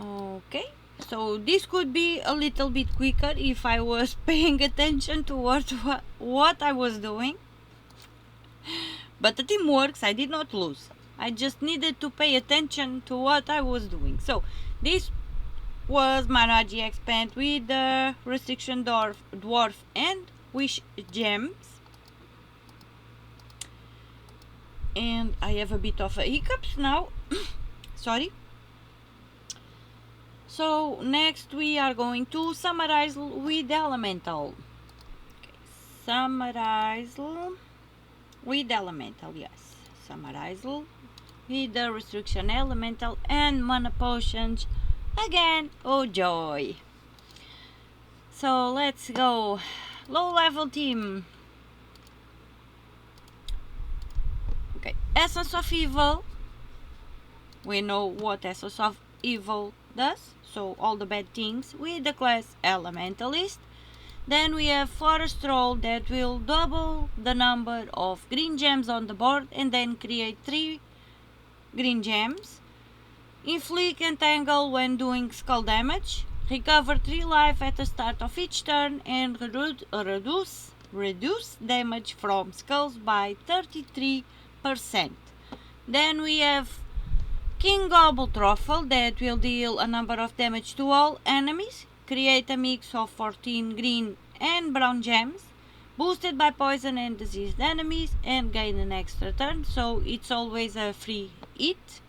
Okay, so this could be a little bit quicker if I was paying attention to what I was doing. But the team works, I did not lose. I just needed to pay attention to what I was doing. So this was Maraji Expanse with the Restriction Dwarf and Wish Gems. And I have a bit of hiccups now. Sorry. So next we are going to summarize with elemental. Okay, summarize with elemental, yes. Summarize with the restriction elemental and mana potions again. Oh joy. So let's go. Low level team. Okay, Essence of Evil. We know what Essence of Evil does. So all the bad things with the class Elementalist. Then we have Forest Troll that will double the number of green gems on the board and then create 3 green gems. Inflict and Tangle when doing skull damage. Recover 3 life at the start of each turn and reduce damage from skulls by 33%. Then we have King Gobble Truffle that will deal a number of damage to all enemies, create a mix of 14 green and brown gems, boosted by poison and diseased enemies, and gain an extra turn, so it's always a free hit.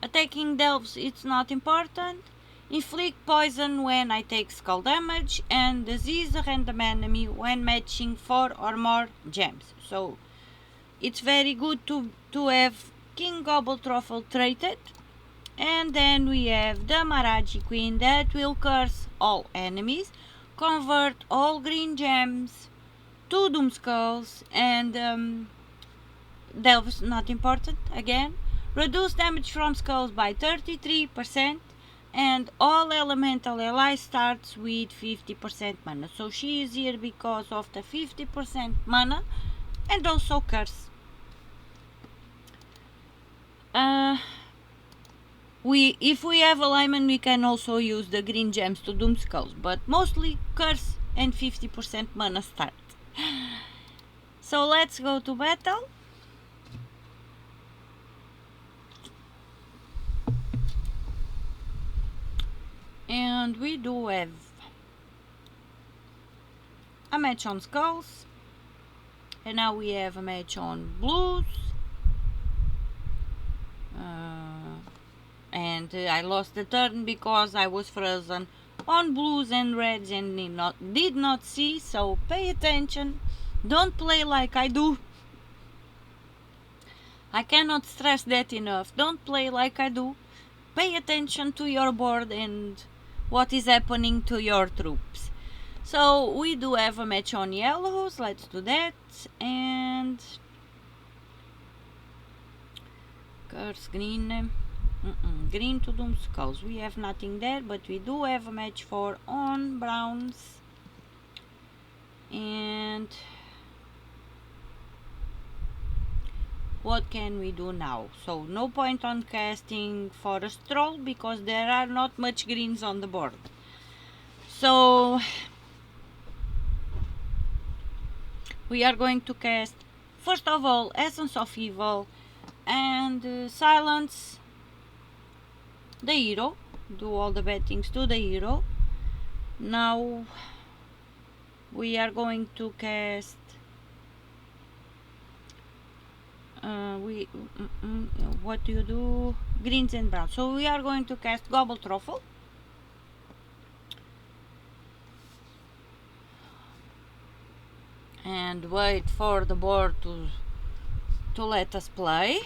Attacking Delves, it's not important. Inflict poison when I take skull damage, and disease a random enemy when matching 4 or more gems. So it's very good to have King Gobble Truffle traded. And then we have the Maraji Queen that will curse all enemies, convert all green gems to Doom Skulls, and Delves not important again. Reduce damage from skulls by 33%, and all elemental allies starts with 50% mana. So she is here because of the 50% mana and also curse. If we have alignment, we can also use the green gems to Doom Skulls, but mostly curse and 50% mana start. So let's go to battle. And we do have a match on skulls, and now we have a match on blues. And I lost the turn because I was frozen on blues and reds and did not see, so pay attention. Don't play like I do. I cannot stress that enough. Don't play like I do. Pay attention to your board and what is happening to your troops. So we do have a match on yellows. Let's do that. And curse green. Green to Doom Skulls. We have nothing there, but we do have a match for on browns. And what can we do now? So no point on casting Forest Troll because there are not much greens on the board. So we are going to cast first of all Essence of Evil and silence the hero. Do all the bad things to the hero. Now we are going to cast what do you do? Greens and browns. So we are going to cast Gobble Truffle. And wait for the board to let us play.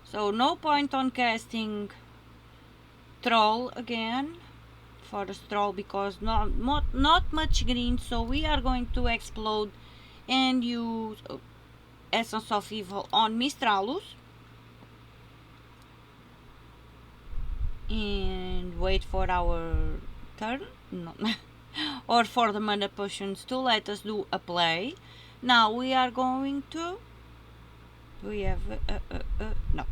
So no point on casting Troll again for a stroll because not much green, so we are going to explode and use Essence of Evil on Mistralus and wait for our turn, no. Or for the mana potions to let us do a play. Now we are going to, we have no,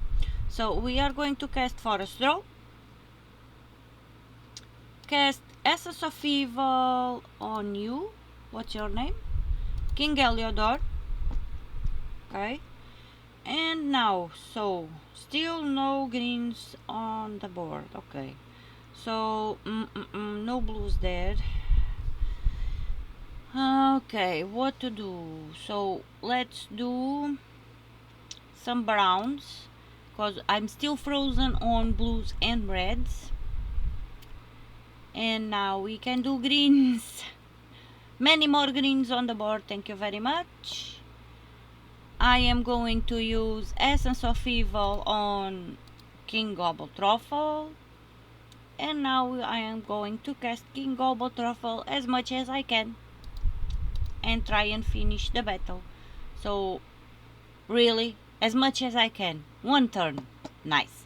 so we are going to cast Forest Draw, cast Essence of Evil on you. What's your name? King Heliodor. Okay, and now, so still no greens on the board. Okay, so no blues there. Okay, what to do? So let's do some browns because I'm still frozen on blues and reds, and now we can do greens. Many more greens on the board, thank you very much. I am going to use Essence of Evil on King Gobble Truffle, and now I am going to cast King Gobble Truffle as much as I can and try and finish the battle. So really, as much as I can. One turn. Nice.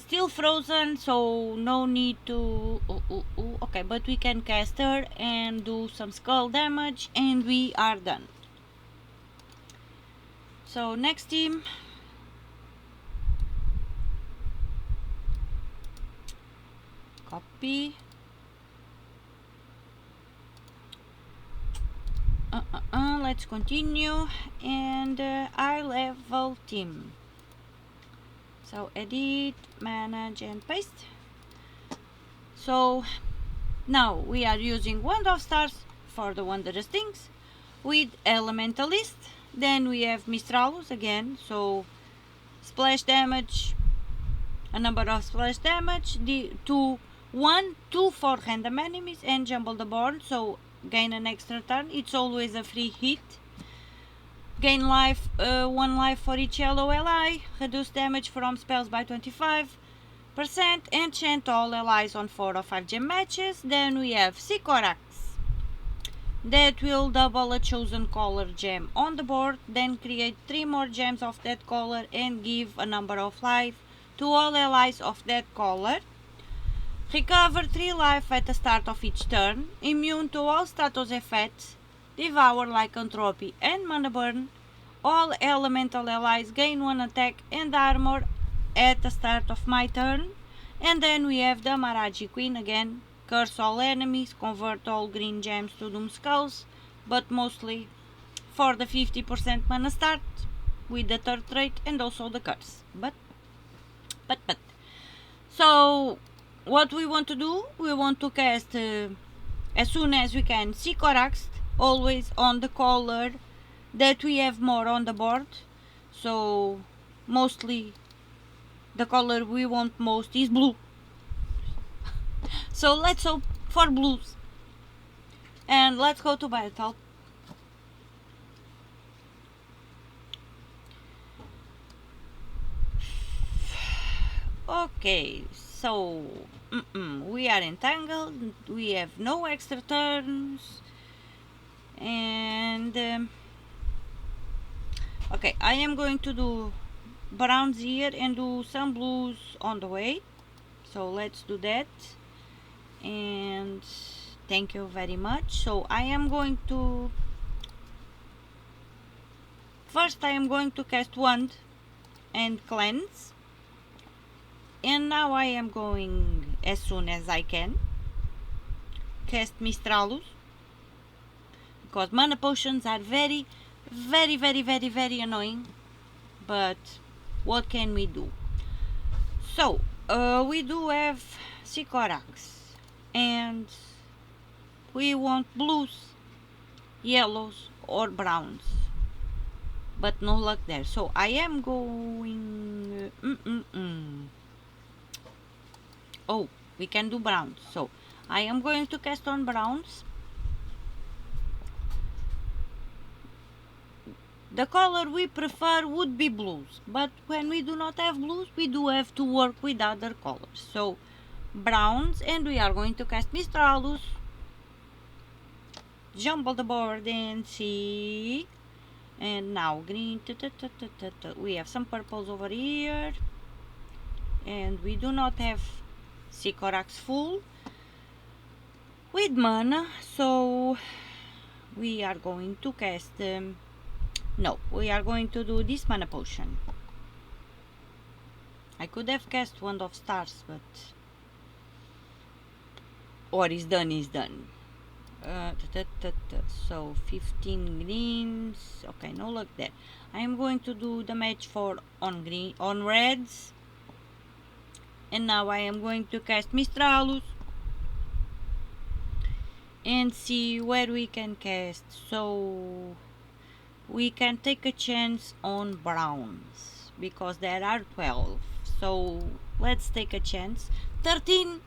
Still frozen, so no need to... Okay, but we can cast her and do some skull damage and we are done. So next team. Copy. Let's continue and I level team. So edit, manage and paste. So now we are using Wand of Stars for the wondrous things with Elementalist. Then we have Mistralus again, so splash damage, a number of splash damage, two for random enemies and jumble the board, so gain an extra turn. It's always a free hit. Gain life, 1 life for each yellow ally, reduce damage from spells by 25%, enchant all allies on 4 or 5 gem matches. Then we have Sycorax, that will double a chosen color gem on the board, then create 3 more gems of that color and give a number of life to all allies of that color. Recover 3 life at the start of each turn, immune to all status effects, Devour, Lycanthropy and Mana Burn. All elemental allies gain 1 attack and armor at the start of my turn. And then we have the Maraji Queen again. Curse all enemies, convert all green gems to Doom Skulls, but mostly for the 50% mana start with the third trait and also the curse. But so what we want to do, we want to cast as soon as we can Sycorax, always on the color that we have more on the board. So mostly the color we want most is blue. So let's hope for blues and let's go to battle. Okay, so we are entangled, we have no extra turns, and okay, I am going to do browns here and do some blues on the way, so let's do that. And thank you very much. So I am going to first cast Wand and cleanse, and now I am going, as soon as I can, cast Mistralus, because mana potions are very annoying, but what can we do? So we do have Sycorax and we want blues, yellows or browns, but no luck there. So I am going oh, we can do browns, so I am going to cast on browns. The color we prefer would be blues, but when we do not have blues, we do have to work with other colors. So browns, and we are going to cast Mistralus. Jumble the board and see. And now green. We have some purples over here, and we do not have Sycorax full with mana, so we are going to cast no, we are going to do this mana potion. I could have cast Wand of Stars, but what is done is done. So 15 greens. Okay, no luck there. I am going to do the match for on reds, and now I am going to cast Mistralus and see where we can cast. So we can take a chance on browns because there are 12. So let's take a chance. 13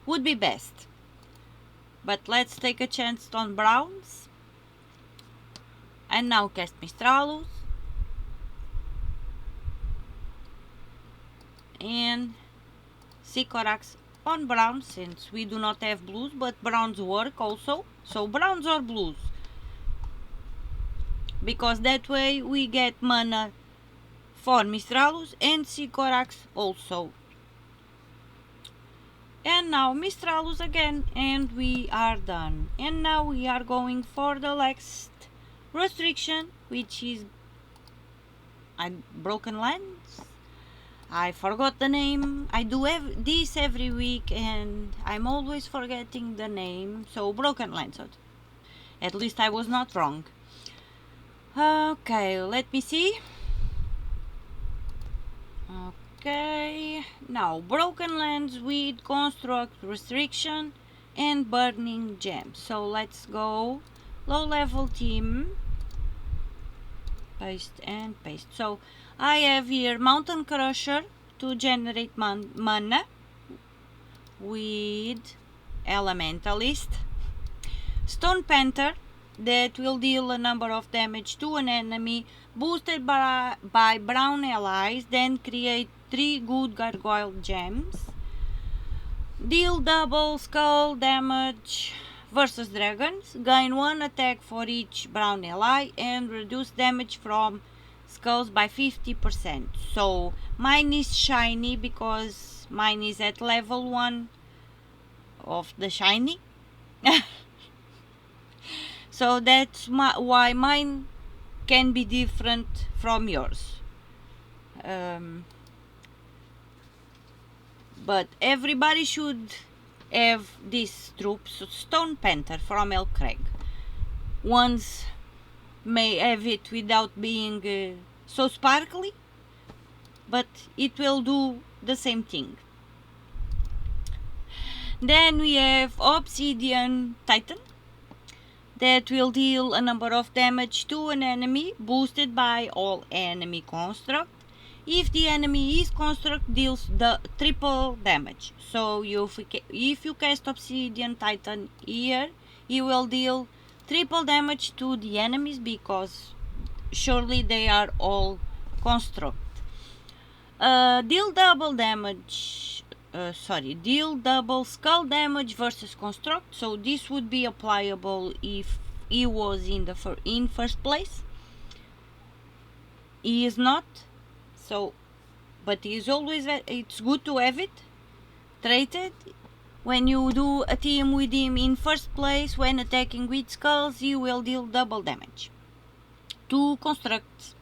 would be best, but let's take a chance on browns. And now cast Mistralus and Sycorax on browns, since we do not have blues, but browns work also. So browns or blues, because that way we get mana for Mistralus and Sycorax also. And now Mistralus again, and we are done. And now we are going for the next restriction, which is Broken Lands. I forgot the name. I do this every week and I'm always forgetting the name. So Broken Lands. At least I was not wrong. Okay, let me see. Okay, now Broken Lands with Construct, Restriction and Burning Gems. So let's go low level team. Paste and paste. So I have here Mountain Crusher to generate mana with Elementalist, Stone Panther that will deal a number of damage to an enemy boosted by brown allies, then create 3 good gargoyle gems, deal double skull damage versus dragons, gain 1 attack for each brown ally, and reduce damage from skulls by 50%. So mine is shiny because mine is at level 1 of the shiny. So that's why mine can be different from yours. But everybody should have these troops. Stone Panther from Elcrag. Ones may have it without being so sparkly, but it will do the same thing. Then we have Obsidian Titan that will deal a number of damage to an enemy boosted by all enemy construct. If the enemy is construct, deals the triple damage. So if you cast Obsidian Titan here, you will deal triple damage to the enemies because surely they are all construct. Deal double skull damage versus construct. So this would be applicable if he was in first place. He is not. So, but it's always, it's good to have it traded. When you do a team with him in first place, when attacking with skulls, you will deal double damage to constructs.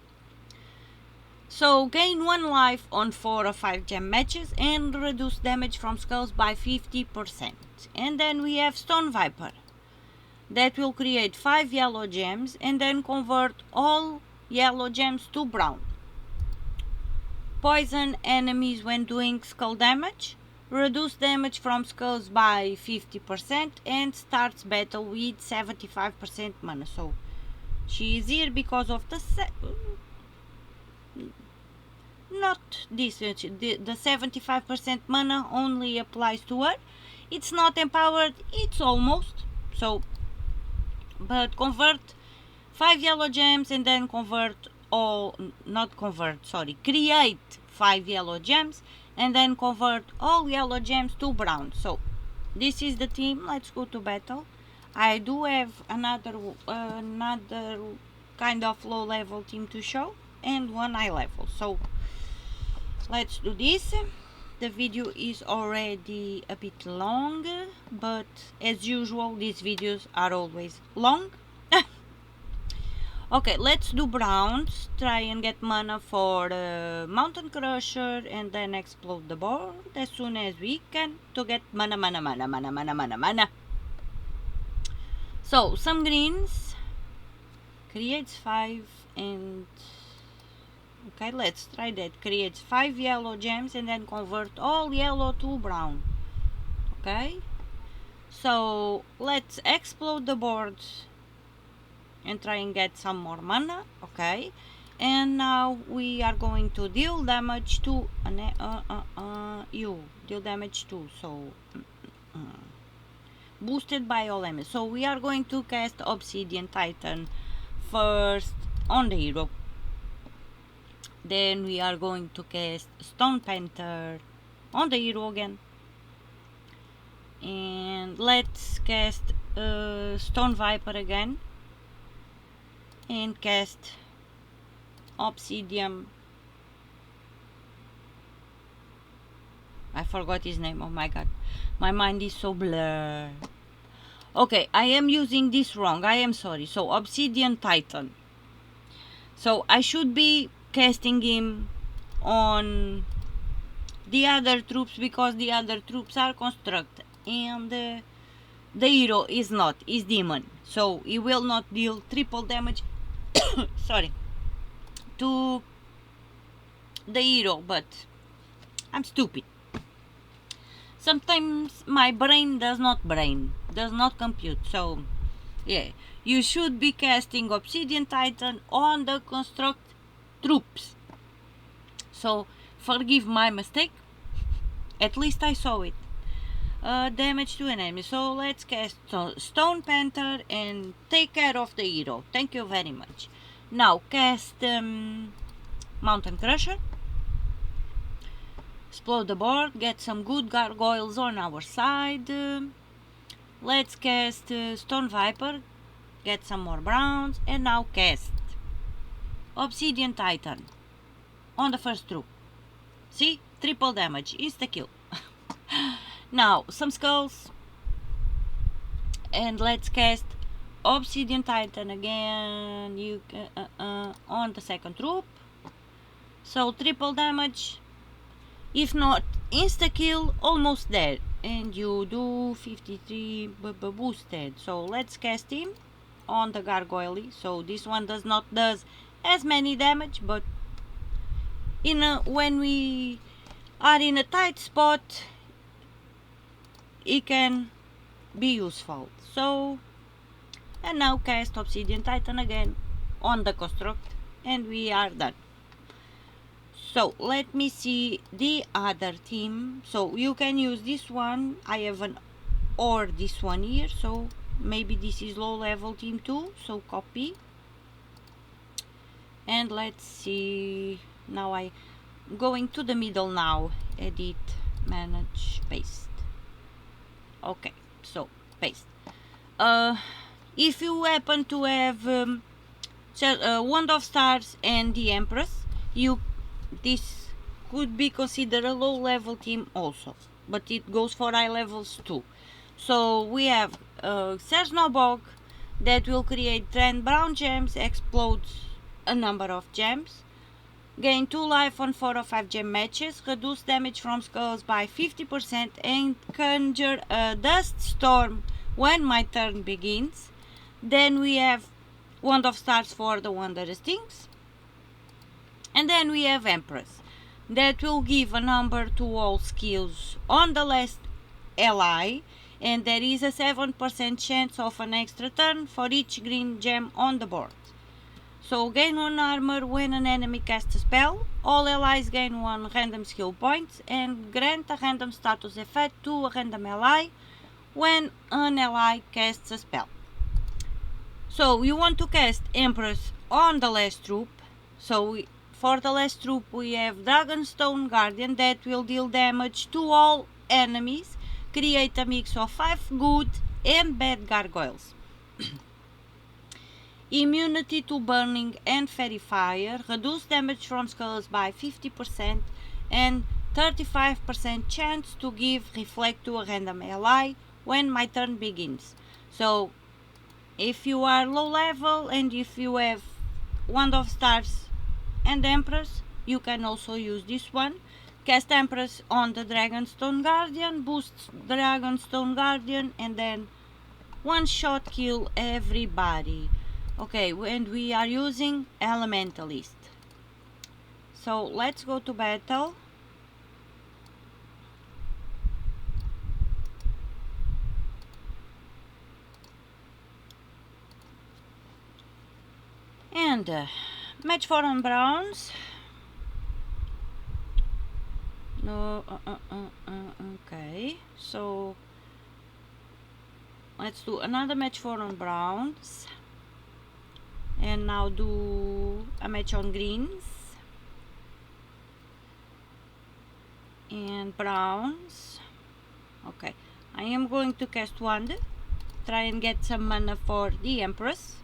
So gain 1 life on 4 or 5 gem matches and reduce damage from skulls by 50%. And then we have Stone Viper that will create 5 yellow gems and then convert all yellow gems to brown. Poison enemies when doing skull damage, reduce damage from skulls by 50%, and starts battle with 75% mana. So she is here because of the not this, the 75% mana only applies to her. It's not empowered, it's almost. So, but convert 5 yellow gems and then create 5 yellow gems and then convert all yellow gems to brown. So this is the team. Let's go to battle. I do have another kind of low level team to show and one high level. So let's do this. The video is already a bit long, but as usual these videos are always long. Okay, let's do browns. Try and get mana for Mountain Crusher and then explode the board as soon as we can to get mana. So some greens creates 5 and okay, let's try that. Creates 5 yellow gems and then convert all yellow to brown. Okay, so let's explode the board and try and get some more mana. Okay, and now we are going to deal damage to deal damage to, so boosted by all enemies. So we are going to cast Obsidian Titan first on the hero. Then we are going to cast Stone Panther on the hero again. And let's cast Stone Viper again. And cast Obsidian. I forgot his name, oh my god. My mind is so blurred. Okay, I am using this wrong, I am sorry. So Obsidian Titan. So I should be casting him on the other troops because the other troops are construct and the hero is not, is demon, so he will not deal triple damage sorry, to the hero, but I'm stupid. Sometimes my brain does not compute. So yeah, you should be casting Obsidian Titan on the construct troops. So forgive my mistake, at least I saw it. Damage to enemy. So let's cast Stone Panther and take care of the hero. Thank you very much. Now cast Mountain Crusher. Explode the board. Get some good gargoyles on our side. Let's cast Stone Viper. Get some more browns. And now cast Obsidian Titan on the first troop. See? Triple damage. Insta kill. Now some skulls. And let's cast Obsidian Titan again. You on the second troop. So triple damage. If not insta kill, almost dead. And you do 53 boosted. So let's cast him on the gargoyle. So this one does as many damage, but when we are in a tight spot, it can be useful. So, and now cast Obsidian Titan again on the construct and we are done. So let me see the other team. So you can use this one. I have an or this one here, so maybe this is low level team too. So copy and let's see. Now I going to the middle now. Edit, manage, paste. Okay, so paste. If you happen to have Wand of Stars and the Empress, this could be considered a low level team also, but it goes for high levels too. So we have Bog that will create 10 brown gems, explodes a number of gems, gain 2 life on 4 or 5 gem matches, reduce damage from skulls by 50%, and conjure a dust storm when my turn begins. Then we have Wand of Stars for the Wondrous Things. And then we have Empress that will give a number to all skills on the last ally, and there is a 7% chance of an extra turn for each green gem on the board. So gain 1 armor when an enemy casts a spell, all allies gain 1 random skill points, and grant a random status effect to a random ally when an ally casts a spell. So you want to cast Empress on the last troop. So for the last troop we have Dragonstone Guardian that will deal damage to all enemies, create a mix of 5 good and bad gargoyles. Immunity to burning and fairy fire, reduce damage from skulls by 50% and 35% chance to give reflect to a random ally when my turn begins. So if you are low level and if you have Wand of Stars and Empress, you can also use this one. Cast Empress on the Dragonstone Guardian, boosts Dragonstone Guardian, and then one shot kill everybody. Okay, and we are using Elementalist. So let's go to battle. And match 4 on browns. No, okay, so let's do another match 4 on browns. And now do a match on greens and browns. Okay, I am going to cast Wand, try and get some mana for the Empress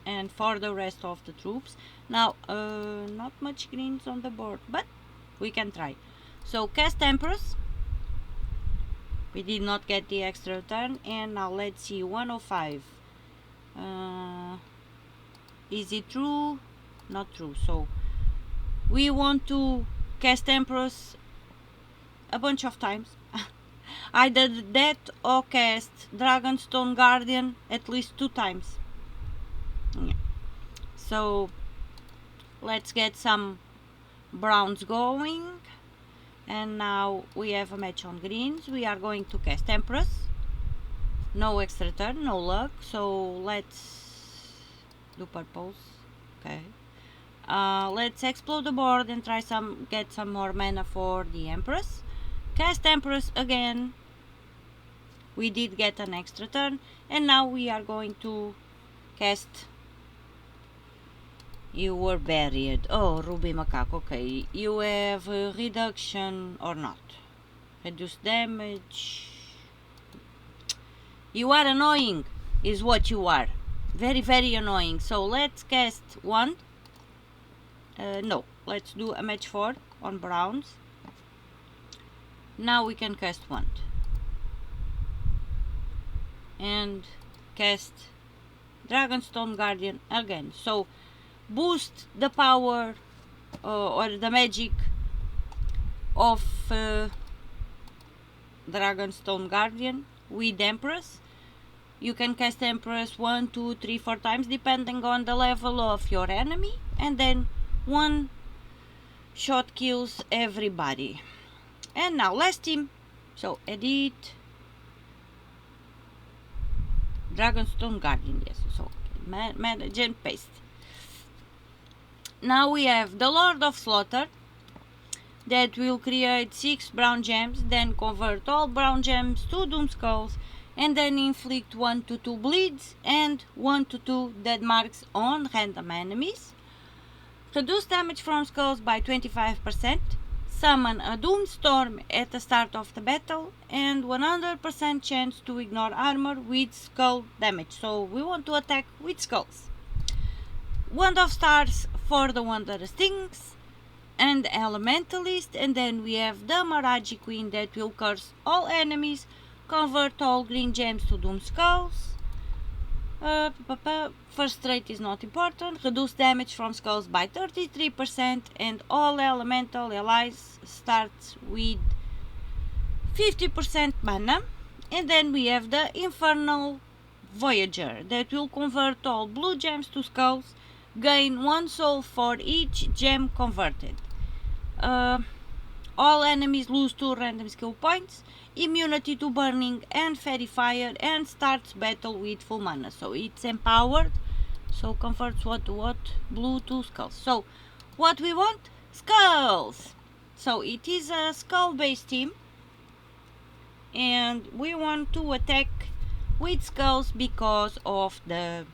and for the rest of the troops. Now not much greens on the board, but we can try. So cast Empress, we did not get the extra turn, and now let's see, 105. Is it true? Not true. So we want to cast Empress a bunch of times. Either that or cast Dragonstone Guardian at least 2 times. Yeah. So let's get some browns going. And now we have a match on greens. We are going to cast Empress. No extra turn, no luck. So let's do purples. Okay. Let's explode the board and try get some more mana for the Empress. Cast Empress again. We did get an extra turn, and now we are going to cast. You were buried. Oh, Ruby Macaque. Okay, you have reduction or not? Reduce damage. You are annoying, is what you are. Very, very annoying. So let's cast Wand. No, let's do a match 4 on browns. Now we can cast Wand. And cast Dragonstone Guardian again. So boost the power or the magic of Dragonstone Guardian with Empress. You can cast Empress 1, 2, 3, 4 times depending on the level of your enemy, and then one shot kills everybody. And now last team. So edit Dragonstone Guardian, yes, so manage and paste. Now we have the Lord of Slaughter that will create 6 brown gems, then convert all brown gems to Doom Skulls, and then inflict 1 to 2 bleeds and 1 to 2 dead marks on random enemies. Reduce damage from skulls by 25%. Summon a Doom Storm at the start of the battle, and 100% chance to ignore armor with skull damage. So we want to attack with skulls. Wand of Stars for the Wondrous Things and Elementalist, and then we have the Maraji Queen that will curse all enemies, convert all green gems to Doom Skulls. First trait is not important. Reduce damage from skulls by 33%, and all elemental allies starts with 50% mana. And then we have the Infernal Voyager that will convert all blue gems to skulls, gain 1 soul for each gem converted. All enemies lose 2 random skill points, immunity to burning and fairy fire, and starts battle with full mana. So it's empowered, so converts what to what? Blue to skulls. So what we want? Skulls! So it is a skull based team, and we want to attack with skulls because of the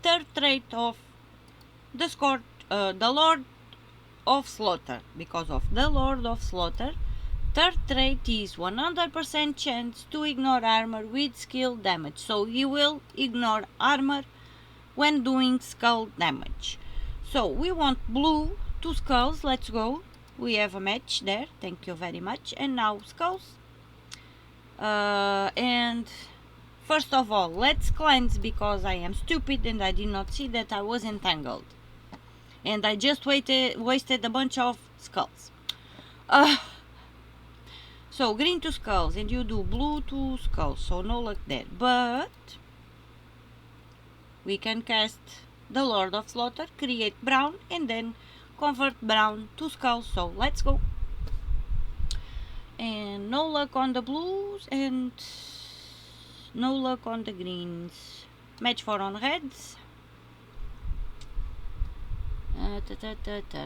third trait of the Scorch the Lord of Slaughter. Because of the Lord of Slaughter, third trait is 100% chance to ignore armor with skill damage. So he will ignore armor when doing skull damage. So we want blue 2 skulls. Let's go. We have a match there. Thank you very much. And now skulls. And first of all, let's cleanse, because I am stupid and I did not see that I was entangled. And I just wasted a bunch of skulls. So green 2 skulls and you do blue 2 skulls. So no luck there. But we can cast the Lord of Slaughter, create brown, and then convert brown to skulls. So let's go. And no luck on the blues and no luck on the greens. Match 4 on reds.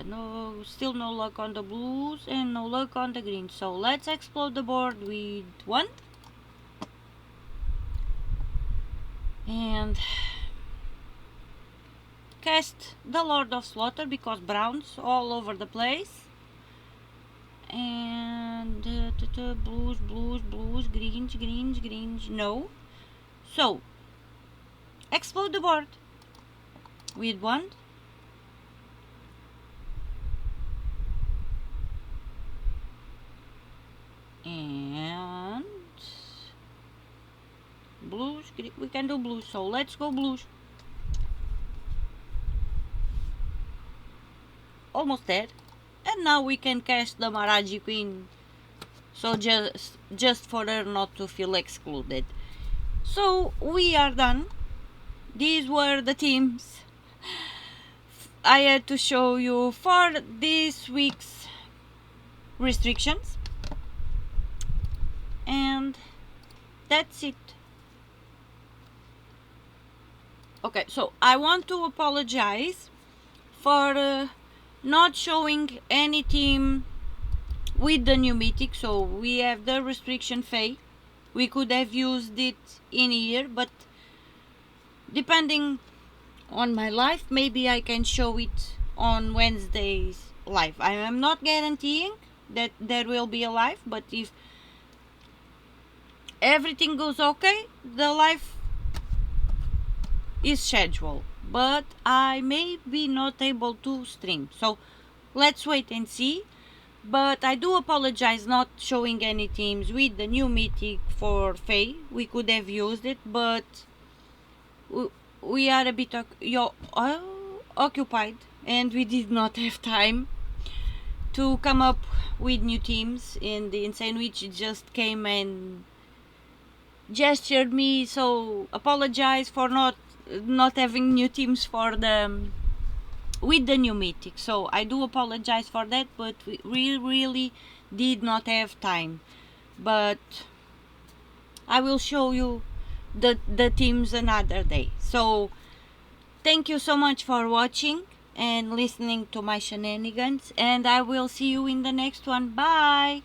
No, still no luck on the blues and no luck on the greens. So let's explode the board with 1. And cast the Lord of Slaughter, because browns all over the place. And blues, blues, blues, greens, greens, greens. No. So explode the board with 1. And blues, we can do blues. So let's go blues. Almost there. And now we can cast the Maraji Queen, so just for her not to feel excluded. So we are done. These were the teams I had to show you for this week's restrictions, and that's it. Okay, so I want to apologize for not showing any team with the new mythic. So we have the restriction Fae. We could have used it in here, but depending on my life, maybe I can show it on Wednesday's live. I am not guaranteeing that there will be a live, but if everything goes okay, the live is scheduled. But I may be not able to stream, so let's wait and see. But I do apologize not showing any teams with the new mythic for Fae. We could have used it, but we are a bit occupied and we did not have time to come up with new teams. And the Insane Witch just came and gestured me, so apologize for not having new teams for the with the new mythic. So I do apologize for that, but we really did not have time. But I will show you the teams another day. So thank you so much for watching and listening to my shenanigans, and I will see you in the next one. Bye.